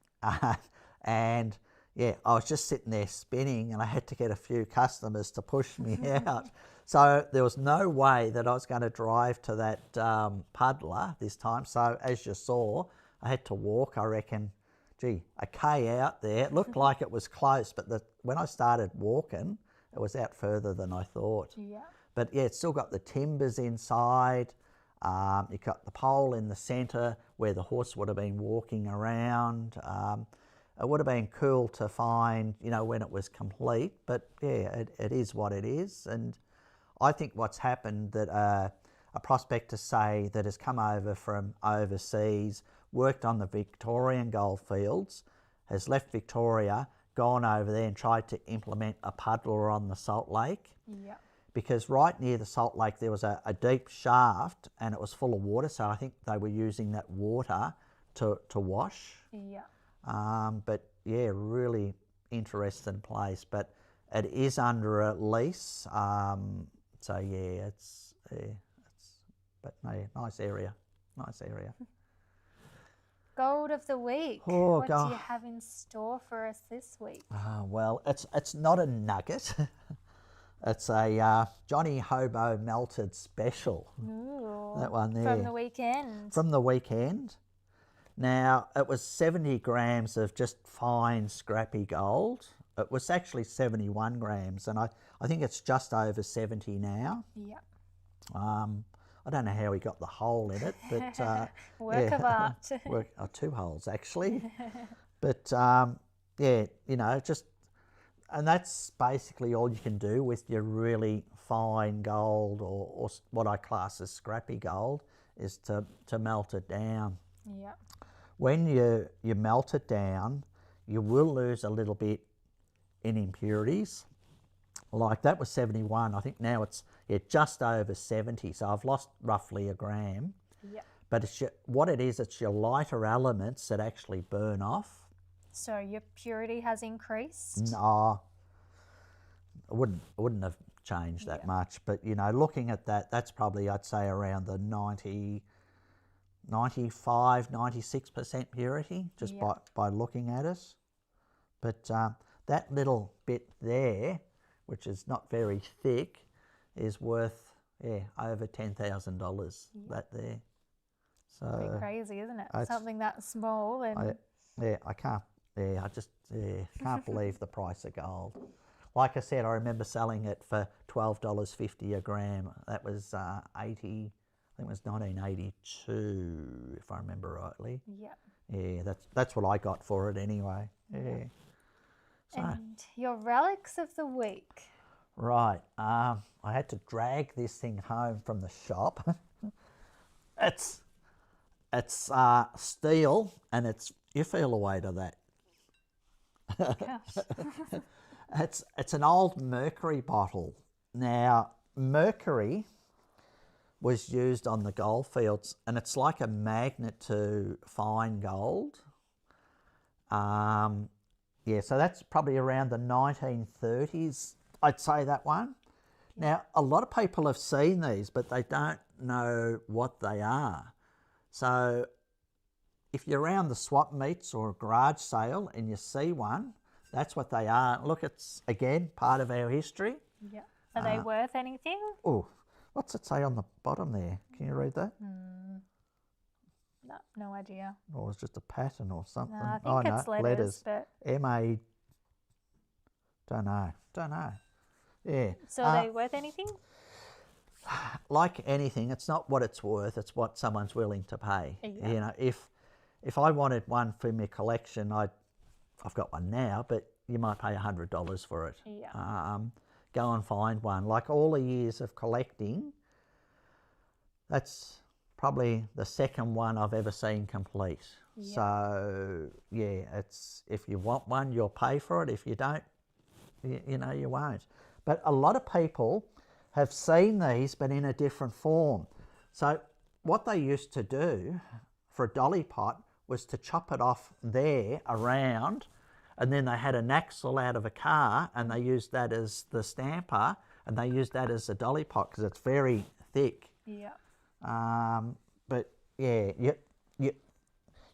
and yeah, I was just sitting there spinning and I had to get a few customers to push me out. So there was no way that I was going to drive to that Puddler this time. So as you saw, I had to walk, I reckon, gee, a K out there. It looked like it was close, but when I started walking, it was out further than I thought. Yeah. But yeah, it's still got the timbers inside. You've got the pole in the centre where the horse would have been walking around. It would have been cool to find, you know, when it was complete, but yeah, it is what it is. And I think what's happened that a prospector, say, that has come over from overseas, worked on the Victorian goldfields, has left Victoria, gone over there and tried to implement a puddler on the Salt Lake. Yeah. Because right near the Salt Lake there was a deep shaft and it was full of water, so I think they were using that water to wash. Yeah. But yeah, really interesting place. But it is under a lease, so yeah, but no, nice area, nice area. Gold of the week. Oh, what do you have in store for us this week? Well, it's not a nugget. It's a Johnny Hobo melted special. Ooh, that one there. From the weekend. From the weekend. Now, it was 70 grams of just fine, scrappy gold. It was actually 71 grams, and I think it's just over 70 now. Yeah. I don't know how he got the hole in it, but... Work of art. Two holes, actually. But, yeah, you know, just... And that's basically all you can do with your really fine gold, or what I class as scrappy gold, is to melt it down. Yeah. When you melt it down, you will lose a little bit in impurities. Like that was 71. I think now it's just over 70. So I've lost roughly a gram. Yeah. But what it is, it's your lighter elements that actually burn off. So your purity has increased? No, it wouldn't have changed that much. But, you know, looking at that, that's probably, I'd say, around the 95, 96% purity, just by looking at it. But that little bit there, which is not very thick, is worth, over $10,000, that there. So pretty crazy, isn't it? Something that small. And I just can't believe the price of gold. Like I said, I remember selling it for $12.50 a gram. That was 80, I think it was 1982, if I remember rightly. Yeah. Yeah, that's what I got for it anyway. Yeah. So, and your relics of the week. Right. I had to drag this thing home from the shop. It's steel, and you feel the weight of that. It's an old mercury bottle. Now, mercury was used on the goldfields, and it's like a magnet to fine gold. So that's probably around the 1930s I'd say that one. Now, a lot of people have seen these, but they don't know what they are. So if you're around the swap meets or a garage sale and you see one, that's what they are. Look, it's, again, part of our history. Yeah. Are they worth anything? Oh, what's it say on the bottom there? Can you read that? No, no idea. Or it's just a pattern or something? No, I think it's letters. But M-A... Don't know. Yeah. so are they worth anything? Like anything, it's not what it's worth, it's what someone's willing to pay. Yeah. You know, if I wanted one for my collection, I've got one now, but you might pay $100 for it. Yeah. Go and find one. Like all the years of collecting, that's probably the second one I've ever seen complete. Yeah. So yeah, it's, if you want one, you'll pay for it. If you don't, you know, you won't. But a lot of people have seen these, but in a different form. So what they used to do for a dolly pot was to chop it off there around, and then they had an axle out of a car and they used that as the stamper, and they used that as a dolly pot because it's very thick. Yeah. But yeah,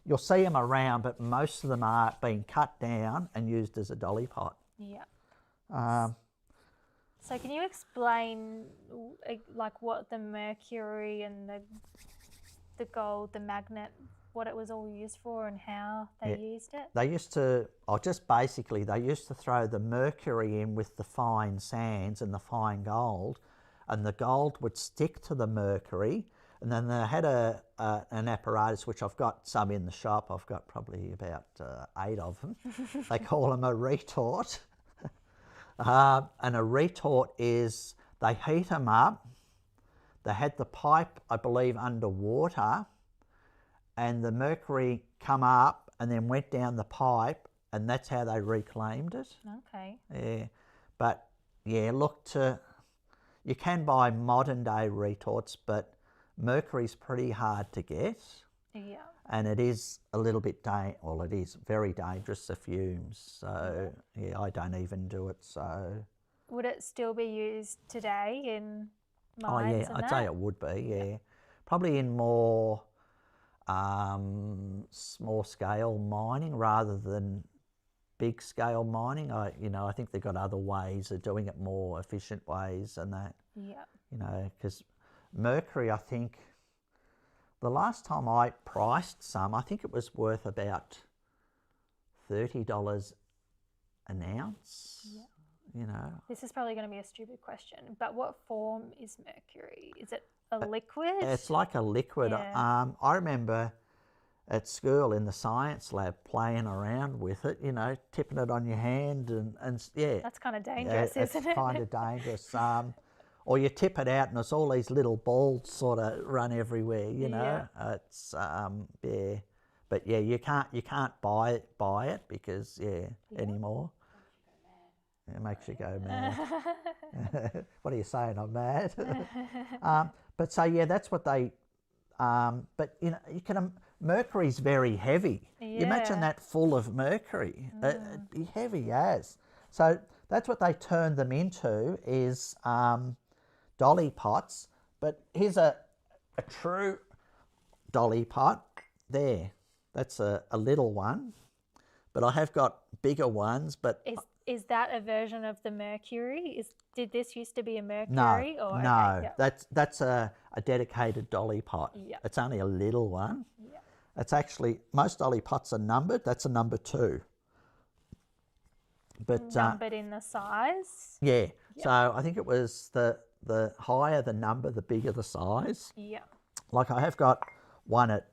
you'll see them around, but most of them are being cut down and used as a dolly pot. Yeah. So can you explain like what the mercury and the gold, the magnet, what it was all used for and how they used it? They used to, they used to throw the mercury in with the fine sands and the fine gold, and the gold would stick to the mercury, and then they had an apparatus, which I've got some in the shop. I've got probably about 8 of them. They call them a retort. And a retort is, they heat them up, they had the pipe, I believe, underwater, and the mercury come up and then went down the pipe, and that's how they reclaimed it. Okay. Yeah, but yeah, you can buy modern day retorts, but mercury's pretty hard to get. Yeah. And it is a little bit, it is very dangerous, the fumes. So, yeah, I don't even do it, so. Would it still be used today in mines? Oh, yeah, I'd say it would be, yeah. Probably in more small scale mining rather than big scale mining. I think they've got other ways of doing it, more efficient ways and that. Yeah. You know, because mercury, I think, the last time I priced some, I think it was worth about $30 an ounce. Yeah. You know. This is probably going to be a stupid question, but what form is mercury? Is it a liquid? It's like a liquid. Yeah. I remember at school in the science lab playing around with it, you know, tipping it on your hand and yeah. That's kind of dangerous, isn't it? It's kind of dangerous. Or you tip it out and it's all these little balls sort of run everywhere, you know. Yeah. It's yeah, but yeah, you can't buy it because anymore. It makes you go mad. What are you saying? I'm mad. But so yeah, that's what they. But you know, mercury's very heavy. Yeah. You imagine that full of mercury. It'd be heavy as. So that's what they turned them into is. Dolly pots, but here's a true dolly pot there. That's a little one, but I have got bigger ones. But is that a version of the mercury? Did this used to be a mercury? No, or, no. Okay, yeah. That's a dedicated dolly pot. Yeah. It's only a little one. Yeah. It's actually, most dolly pots are numbered. That's a number 2. But numbered in the size. Yeah. Yep. So I think it was the higher the number, the bigger the size. Yeah. Like I have got one at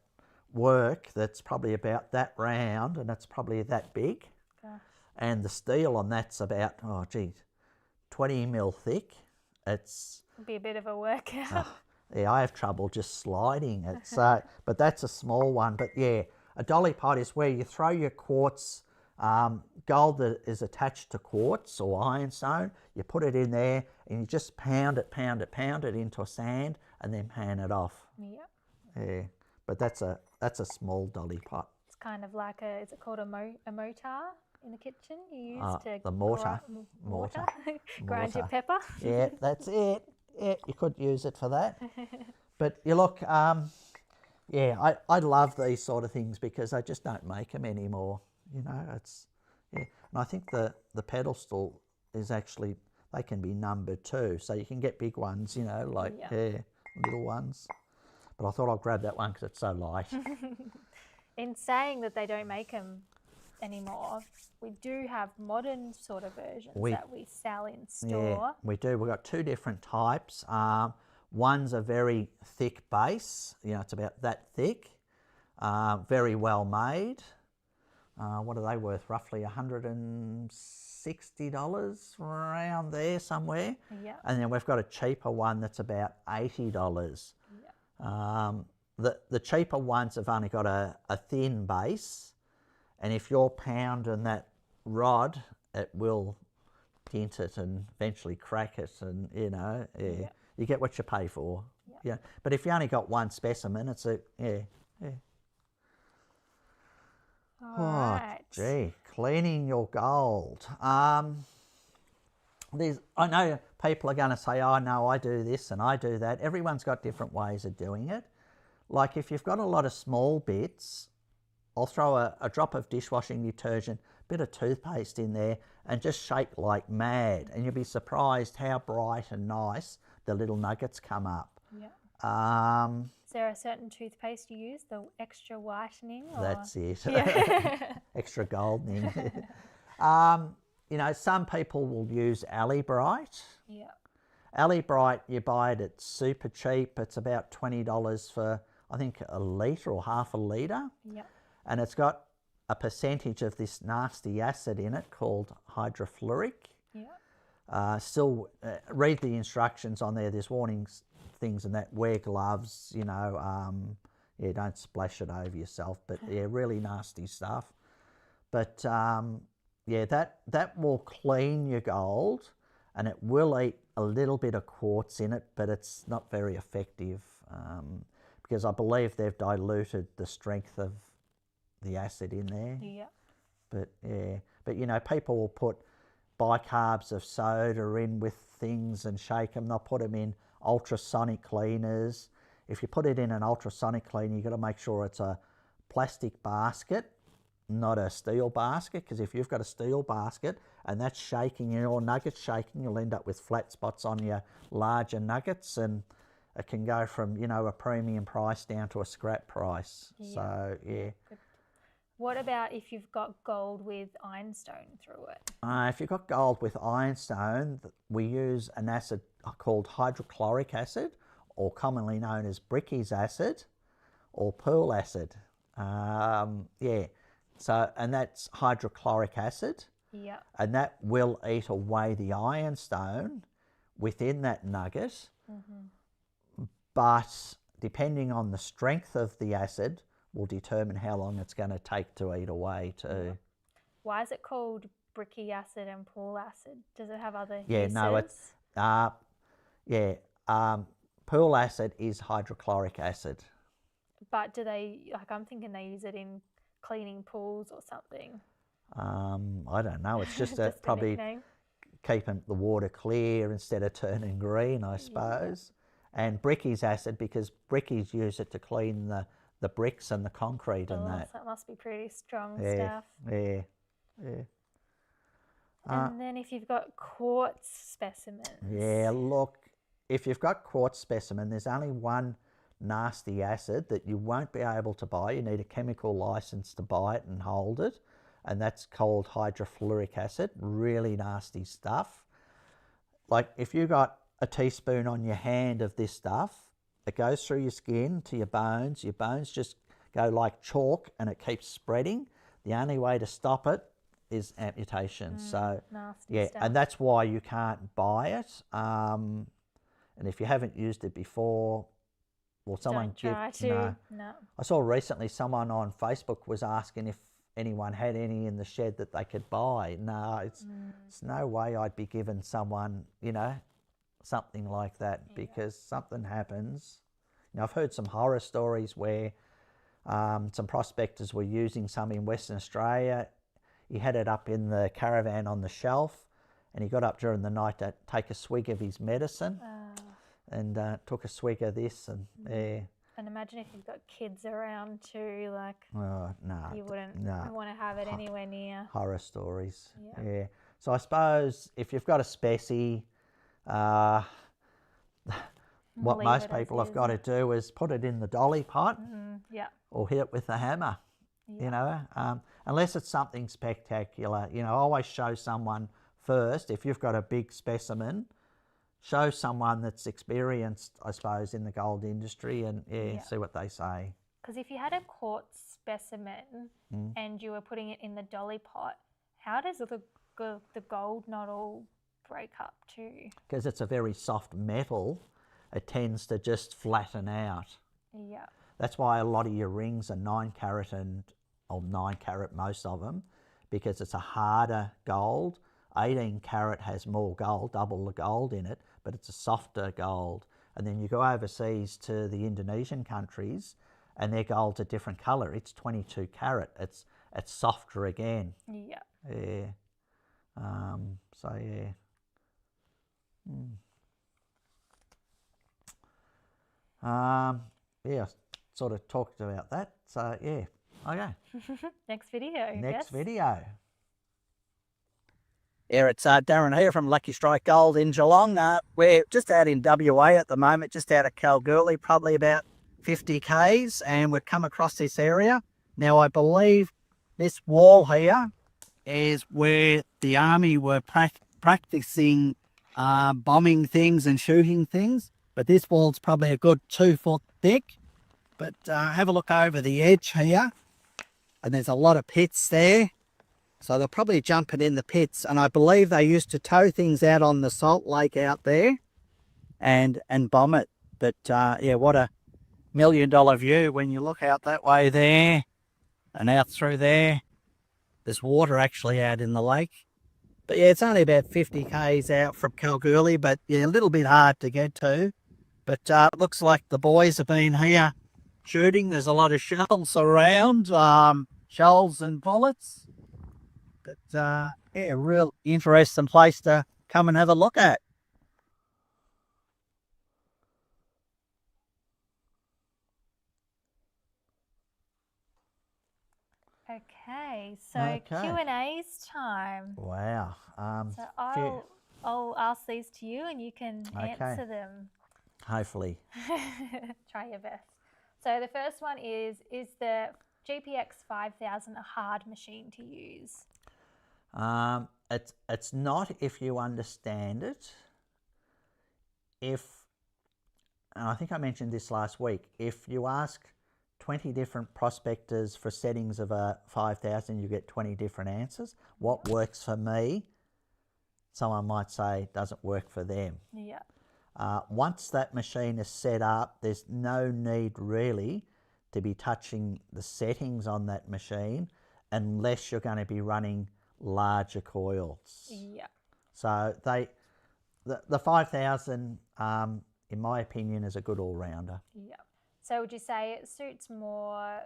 work that's probably about that round and it's probably that big. Gosh. And the steel on that's about, 20 mil thick. It'd be a bit of a workout. Yeah, I have trouble just sliding it. So, but that's a small one. But yeah, a dolly pot is where you throw your quartz, gold that is attached to quartz or ironstone, you put it in there and you just pound it into a sand and then pan it off. Yep. Yeah, but that's a small dolly pot. It's kind of like is it called a mortar in the kitchen you use to the mortar. grind your Mortar. pepper? Yeah, that's it. Yeah, you could use it for that. But you look, yeah, I love these sort of things because I just don't make them anymore. You know, it's, yeah. And I think the pedal stool is actually, they can be numbered too. So you can get big ones, you know, like, little ones. But I thought I'll grab that one because it's so light. In saying that they don't make them anymore, we do have modern sort of versions that we sell in store. Yeah, we do. We've got two different types. One's a very thick base, you know, it's about that thick, very well made. What are they worth? Roughly $160 around there somewhere. Yeah. And then we've got a cheaper one that's about $80. Yeah. The cheaper ones have only got a thin base, and if you're pounding that rod, it will dent it and eventually crack it, and you know, you get what you pay for. Yeah. But if you only got one specimen, it's a All right. Gee, cleaning your gold. I know people are going to say, oh no, I do this and I do that. Everyone's got different ways of doing it. Like if you've got a lot of small bits, I'll throw a drop of dishwashing detergent, bit of toothpaste in there and just shake like mad, and you'll be surprised how bright and nice the little nuggets come up. Yeah. Is there a certain toothpaste you use, the extra whitening? Or? That's it. Yeah. Extra goldening. You know, some people will use Alley Bright. Yeah. Alley Bright, you buy it, it's super cheap. It's about $20 for, I think, a litre or half a litre. Yeah. And it's got a percentage of this nasty acid in it called hydrofluoric. Yeah. Still, read the instructions on there. There's warnings, things and that. Wear gloves, you know. Yeah, don't splash it over yourself. But yeah, really nasty stuff. But yeah, that will clean your gold, and it will eat a little bit of quartz in it, but it's not very effective because I believe they've diluted the strength of the acid in there. Yeah. But yeah, but you know, people will put bicarbs of soda in with things and shake them. They'll put them in ultrasonic cleaners. If you put it in an ultrasonic cleaner, you've got to make sure it's a plastic basket, not a steel basket, because if you've got a steel basket and that's shaking, your nuggets shaking, you'll end up with flat spots on your larger nuggets, and it can go from, you know, a premium price down to a scrap price. Yeah. So yeah. Good. What about if you've got gold with ironstone through it? If you've got gold with ironstone, we use an acid called hydrochloric acid, or commonly known as Bricky's acid or pearl acid. Yeah. So, and that's hydrochloric acid. Yeah. And that will eat away the ironstone within that nugget. Mm-hmm. But depending on the strength of the acid will determine how long it's going to take to eat away too. Why is it called Bricky acid and pearl acid? Does it have other uses? No, it's pearl acid is hydrochloric acid. But do they, like, I'm thinking they use it in cleaning pools or something. I don't know. It's just, probably keeping the water clear instead of turning green, I suppose. Yeah. And Bricky's acid, because Bricky's use it to clean the bricks and the concrete and that. So that must be pretty strong stuff. Yeah. And then if you've got quartz specimens. Yeah, look, if you've got quartz specimen, there's only one nasty acid that you won't be able to buy. You need a chemical license to buy it and hold it, and that's called hydrofluoric acid. Really nasty stuff. Like if you got a teaspoon on your hand of this stuff, it goes through your skin to your bones just go like chalk and it keeps spreading. The only way to stop it is amputation. So yeah, stuff. And that's why you can't buy it. And if you haven't used it before, well, someone No. I saw recently someone on Facebook was asking if anyone had any in the shed that they could buy. No, it's no way I'd be giving someone, you know, something like that because something happens. You know, I've heard some horror stories where some prospectors were using some in Western Australia. he had it up in the caravan on the shelf, and he got up during the night to take a swig of his medicine, and took a swig of this, and And imagine if you've got kids around too, like no, you wouldn't want to have it anywhere near. horror stories. Yeah. So I suppose if you've got a specie, what most people have got to do is put it in the dolly pot, or hit it with a hammer. You know, unless it's something spectacular. You know, always show someone first. If you've got a big specimen, show someone that's experienced, I suppose, in the gold industry, and see what they say. Because if you had a quartz specimen and you were putting it in the dolly pot, how does the gold not all break up too? Because it's a very soft metal, it tends to just flatten out. Yeah. That's why a lot of your rings are 9 carat or 9 carat, most of them, because it's a harder gold. 18 carat has more gold, double the gold in it, but it's a softer gold. And then you go overseas to the Indonesian countries, and their gold's a different colour. It's 22 carat. It's softer again. Yeah. Yeah. So yeah. Yeah, sort of talked about that. So yeah. Okay. Next video. Next video. Yeah, it's Darren here from Lucky Strike Gold in Geelong. We're just out in WA at the moment, just out of Kalgoorlie, probably about 50 k's, and we've come across this area. Now, I believe this wall here is where the army were practicing bombing things and shooting things, but this wall's probably a good 2 foot thick. But have a look over the edge here, and there's a lot of pits there. So they're probably jumping in the pits, and I believe they used to tow things out on the salt lake out there and bomb it. But yeah, what a $1 million view when you look out that way there and out through there. There's water actually out in the lake. But yeah, it's only about 50 k's out from Kalgoorlie, but yeah, a little bit hard to get to. But it looks like the boys have been here shooting. There's a lot of shells around, shells and bullets. But yeah, a real interesting place to come and have a look at. Okay, so Q&A's time. Wow. So I'll ask these to you and you can answer them. Hopefully. Try your best. So the first one is the GPX 5000 a hard machine to use? It's not if you understand it. And I think I mentioned this last week, if you ask 20 different prospectors for settings of a 5000, you get 20 different answers. What works for me, someone might say doesn't work for them. Yeah. Once that machine is set up, there's no need really to be touching the settings on that machine unless you're going to be running larger coils. Yeah. So the 5000, in my opinion, is a good all-rounder. Yeah. So would you say it suits more,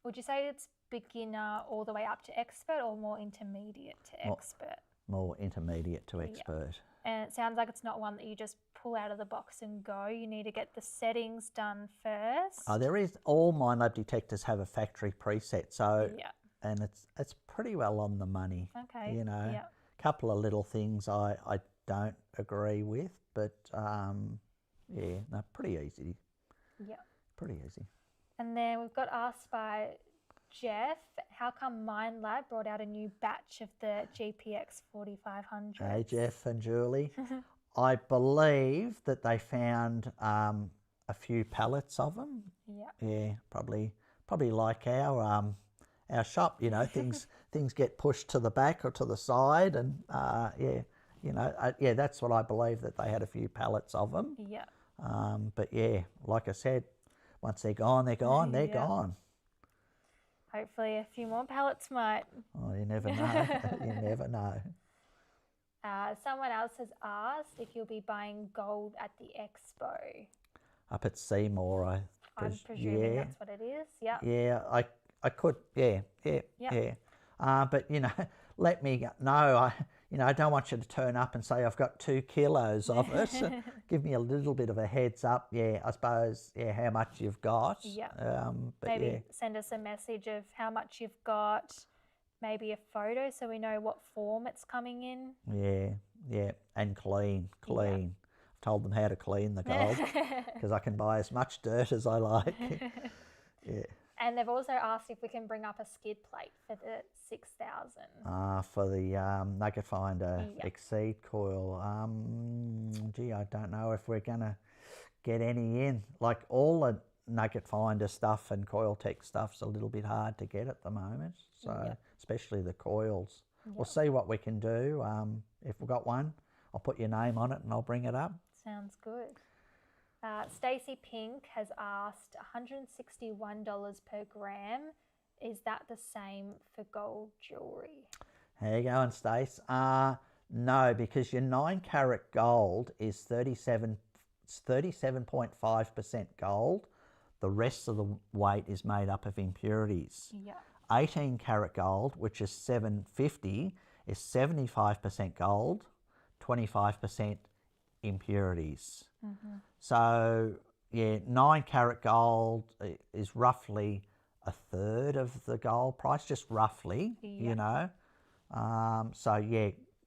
would you say it's beginner all the way up to expert or more intermediate to expert? More intermediate to expert. And it sounds like it's not one that you just pull out of the box and go. You need to get the settings done first. There is, all mine lab detectors have a factory preset, so and it's pretty well on the money. Okay. You know, a couple of little things I don't agree with, but yeah, no, pretty easy. Yeah. Pretty easy. And then we've got asked by Jeff, how come Mind Lab brought out a new batch of the GPX 4500? Hey, Jeff and Julie. I believe that they found a few pallets of them. Yeah. Yeah, probably like our shop. You know, things get pushed to the back or to the side, and that's what I believe, that they had a few pallets of them. Yeah. But yeah, like I said, once they're gone, they're gone. They're gone. Hopefully a few more pallets might. Oh, you never know. You never know. Someone else has asked if you'll be buying gold at the expo. Up at Seymour, I'm presuming that's what it is. Yeah. Yeah, I could. Yeah. But, you know, let me know. I don't want you to turn up and say I've got 2 kilos of it. So give me a little bit of a heads up. Yeah, I suppose, how much you've got. Yeah. But maybe send us a message of how much you've got, maybe a photo so we know what form it's coming in. Yeah, and clean. I've told them how to clean the gold because I can buy as much dirt as I like. Yeah. And they've also asked if we can bring up a skid plate for the 6,000. For the Nugget Finder Exceed coil. Gee, I don't know if we're going to get any in. Like all the Nugget Finder stuff and Coil Tech stuff's a little bit hard to get at the moment. So especially the coils. We'll see what we can do. If we've got one, I'll put your name on it and I'll bring it up. Sounds good. Stacey Pink has asked $161 per gram. Is that the same for gold jewellery? How you going, Stace? No, because your 9 carat gold is 37.5% gold. The rest of the weight is made up of impurities. Yeah. 18 carat gold, which is 750, is 75% gold, 25% impurities. Mm-hmm. So, 9 carat gold is roughly a third of the gold price, just roughly, you know.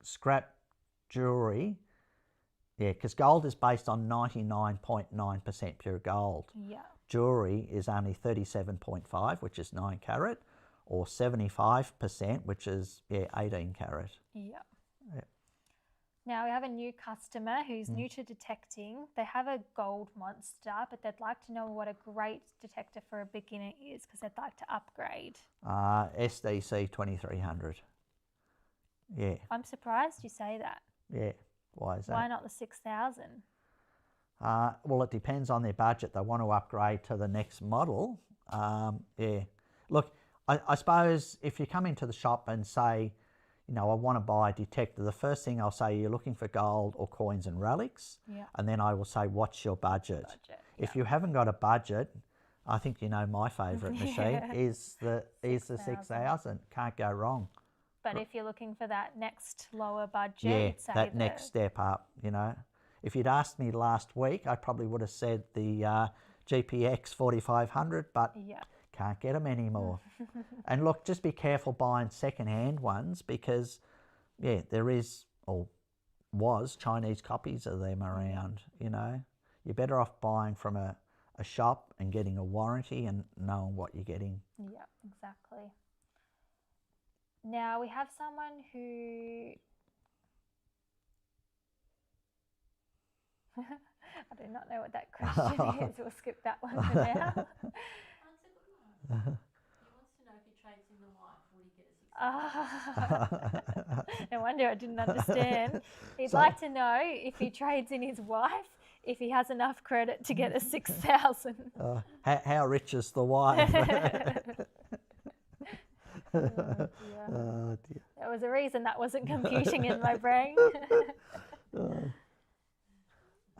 Scrap jewellery, because gold is based on 99.9% pure gold. Yeah. Jewellery is only 37.5, which is 9 carat, or 75%, which is 18 carat. Yeah. Now we have a new customer who's new to detecting. They have a gold monster, but they'd like to know what a great detector for a beginner is because they'd like to upgrade. SDC 2300. Yeah. I'm surprised you say that. Yeah. Why is that? Why not the 6,000? Well, it depends on their budget. They want to upgrade to the next model. Look, I suppose if you come into the shop and say, I want to buy a detector, the first thing I'll say, you're looking for gold or coins and relics. Yeah. And then I will say, what's your budget? If you haven't got a budget, I think my favourite machine is the 6,000. Can't go wrong. But if you're looking for that next lower budget, that next step up, If you'd asked me last week, I probably would have said the GPX 4500, but can't get them anymore. And look, just be careful buying second-hand ones because, there is or was Chinese copies of them around, You're better off buying from a shop and getting a warranty and knowing what you're getting. Yeah, exactly. Now we have someone who... I do not know what that question is. We'll skip that one for now. He wants to know if he trades in the wife, will he get a 6,000? No wonder I didn't understand. He'd like to know if he trades in his wife, if he has enough credit to get a 6,000. How rich is the wife? Oh, dear. There was a reason that wasn't computing in my brain.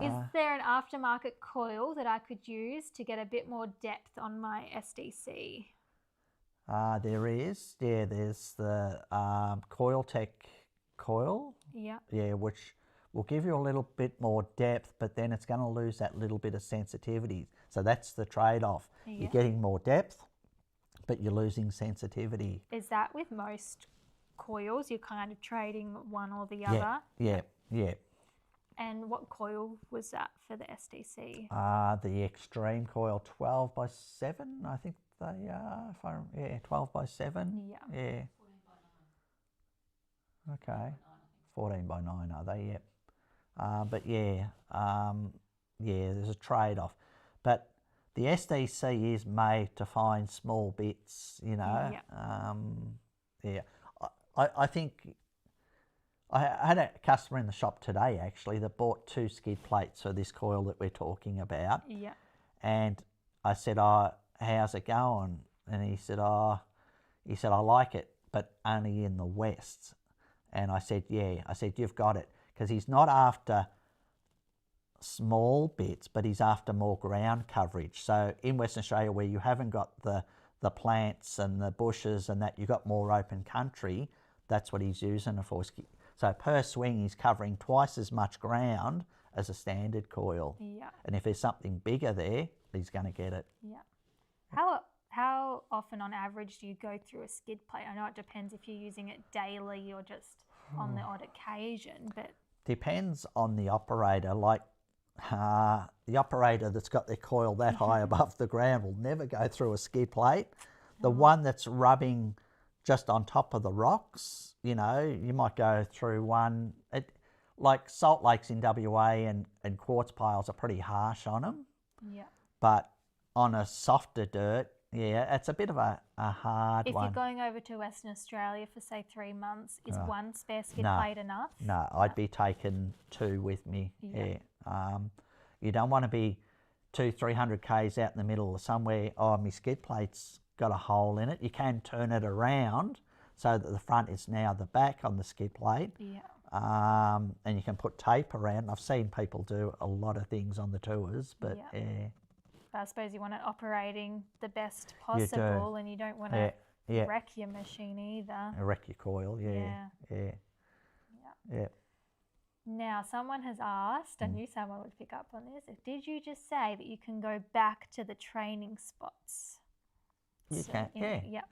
Is there an aftermarket coil that I could use to get a bit more depth on my SDC? There is. There's the Coil Tech coil. Yeah, which will give you a little bit more depth, but then it's going to lose that little bit of sensitivity. So that's the trade-off. You're getting more depth, but you're losing sensitivity. Is that with most coils? You're kind of trading one or the other? Yeah. And what coil was that for the SDC? The Extreme coil, 12 by 7, I think they are. 12 by 7. Yeah. 14 by 9. Okay. 14 by 9 are they? There's a trade-off. But the SDC is made to find small bits, I think I had a customer in the shop today actually that bought 2 skid plates for this coil that we're talking about. Yeah. And I said, how's it going? And he said, I like it, but only in the west. And I said, you've got it. Because he's not after small bits, but he's after more ground coverage. So in Western Australia where you haven't got the the plants and the bushes and that, you've got more open country, that's what he's using it for. So per swing, he's covering twice as much ground as a standard coil. Yeah. And if there's something bigger there, he's going to get it. Yeah. How often on average do you go through a skid plate? I know it depends if you're using it daily or just on the odd occasion, but... Depends on the operator. Like the operator that's got their coil that high above the ground will never go through a skid plate. The one that's rubbing just on top of the rocks, you know, you might go through one. Like salt lakes in WA and quartz piles are pretty harsh on them. Yeah. But on a softer dirt, yeah, it's a bit of a hard one. If you're going over to Western Australia for, say, 3 months, is one spare skid No. plate enough? No, I'd be taking 2 with me. Yeah. You don't want to be 200-300 k's out in the middle of somewhere. Oh, my skid plate's got a hole in it. You can turn it around so that the front is now the back on the skid plate. Yeah. And you can put tape around. I've seen people do a lot of things on the tours, but Yeah. yeah. But I suppose you want it operating the best possible, and you don't want to wreck your machine either. Wreck your coil, yeah. Now, someone has asked, I knew someone would pick up on this, did you just say that you can go back to the training spots? You can, Yeah.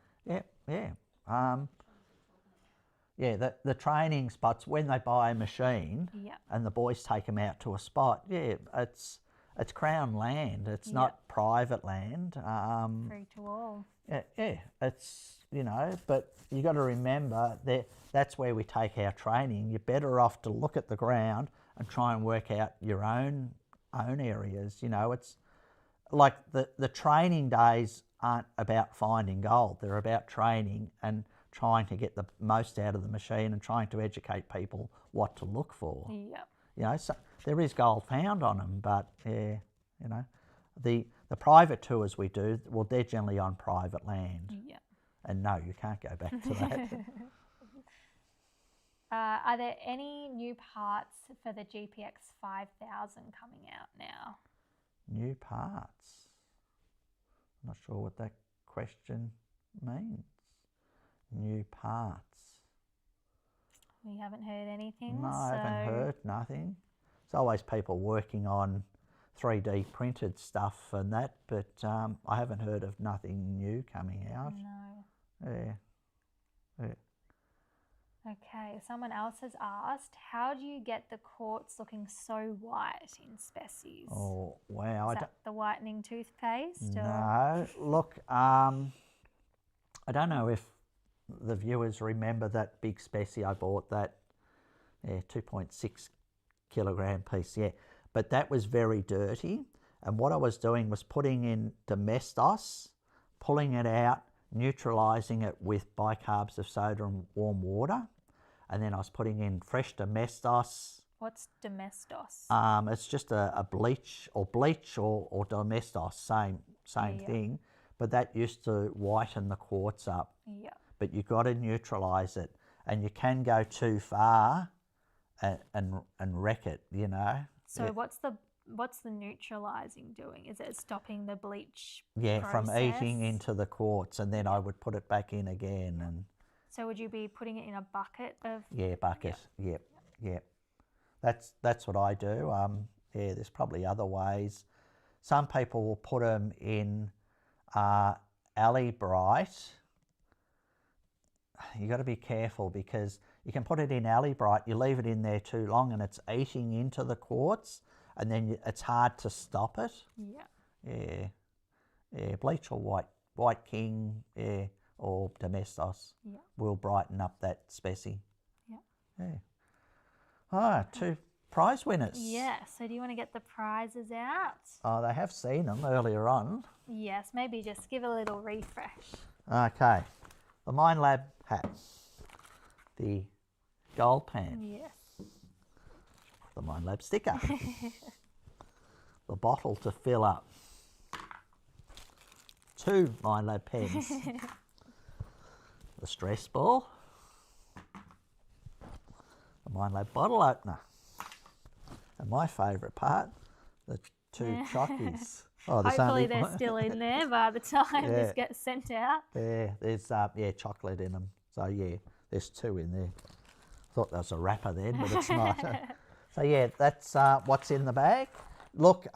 The training spots, when they buy a machine Yeah. and the boys take them out to a spot, it's Crown land. It's not private land. Free to all. It's, you know, but you got to remember that that's where we take our training. You're better off to look at the ground and try and work out your own areas. You know, it's like the training days aren't about finding gold. They're about training and trying to get the most out of the machine and trying to educate people what to look for. Yeah. You know, so there is gold found on them, but yeah, you know, the private tours we do, well, they're generally on private land. Yeah. And no, you can't go back to that. Are there any new parts for the GPX 5000 coming out now? New parts? I'm not sure what that question means. New parts. We haven't heard anything. No, I haven't heard nothing. There's always people working on 3D printed stuff and that, but I haven't heard of nothing new coming out. No. Yeah. Okay, someone else has asked, how do you get the quartz looking so white in species? Oh, wow. Is that the whitening toothpaste? No, look, I don't know if the viewers remember that big specie I bought, that 2.6 kilogram piece, but that was very dirty, and what I was doing was putting in domestos, pulling it out, neutralising it with bicarbs of soda and warm water, and then I was putting in fresh domestos. What's domestos? It's just a bleach or domestos, same thing, but that used to whiten the quartz up. Yeah. But you've got to neutralise it, and you can go too far and wreck it, you know. So what's the neutralising doing? Is it stopping the bleach process? From eating into the quartz, and then I would put it back in again. And so would you be putting it in a bucket of? Yeah, bucket. Yep. That's what I do. There's probably other ways. Some people will put them in alley bright. You got to be careful because you can put it in alley bright. You leave it in there too long, and it's eating into the quartz, and then it's hard to stop it. Yeah. Bleach or white king, or domestos will brighten up that specie. Yeah. Ah, 2 prize winners. Yeah. So do you want to get the prizes out? Oh, they have seen them earlier on. Yes. Maybe just give a little refresh. Okay. The Mine Lab hat. The gold pan. Yes. The Mine Lab sticker. The bottle to fill up. 2 Mine Lab pens. The stress ball. The Mine Lab bottle opener. And my favourite part, the 2 chockies. Oh, there's Hopefully only they're still in there by the time this gets sent out. Yeah, there's chocolate in them. So yeah, there's 2 in there. Thought that was a wrapper then, but it's not. So yeah, that's what's in the bag. Look,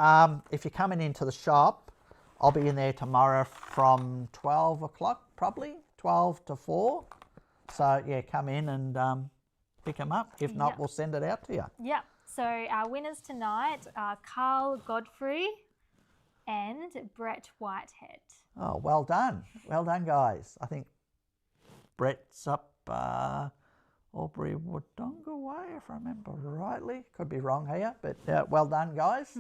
if you're coming into the shop, I'll be in there tomorrow from 12 o'clock, probably 12 to 4. So yeah, come in and pick them up. If not, we'll send it out to you. Yep. So our winners tonight are Carl Godfrey and Brett Whitehead. Oh, well done. Well done, guys. I think Brett's up Albury Wodonga way, if I remember rightly. Could be wrong here, but well done, guys.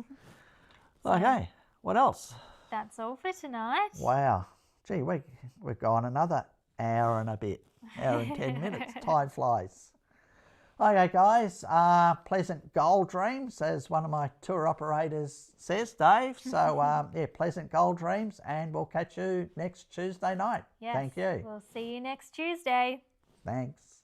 Okay, what else? That's all for tonight. Wow. Gee, we're gone another hour and a bit. Hour and 10 minutes. Time flies. Okay, guys, pleasant gold dreams, as one of my tour operators says, Dave. So, yeah, pleasant gold dreams, and we'll catch you next Tuesday night. Yes, Thank you. We'll see you next Tuesday. Thanks.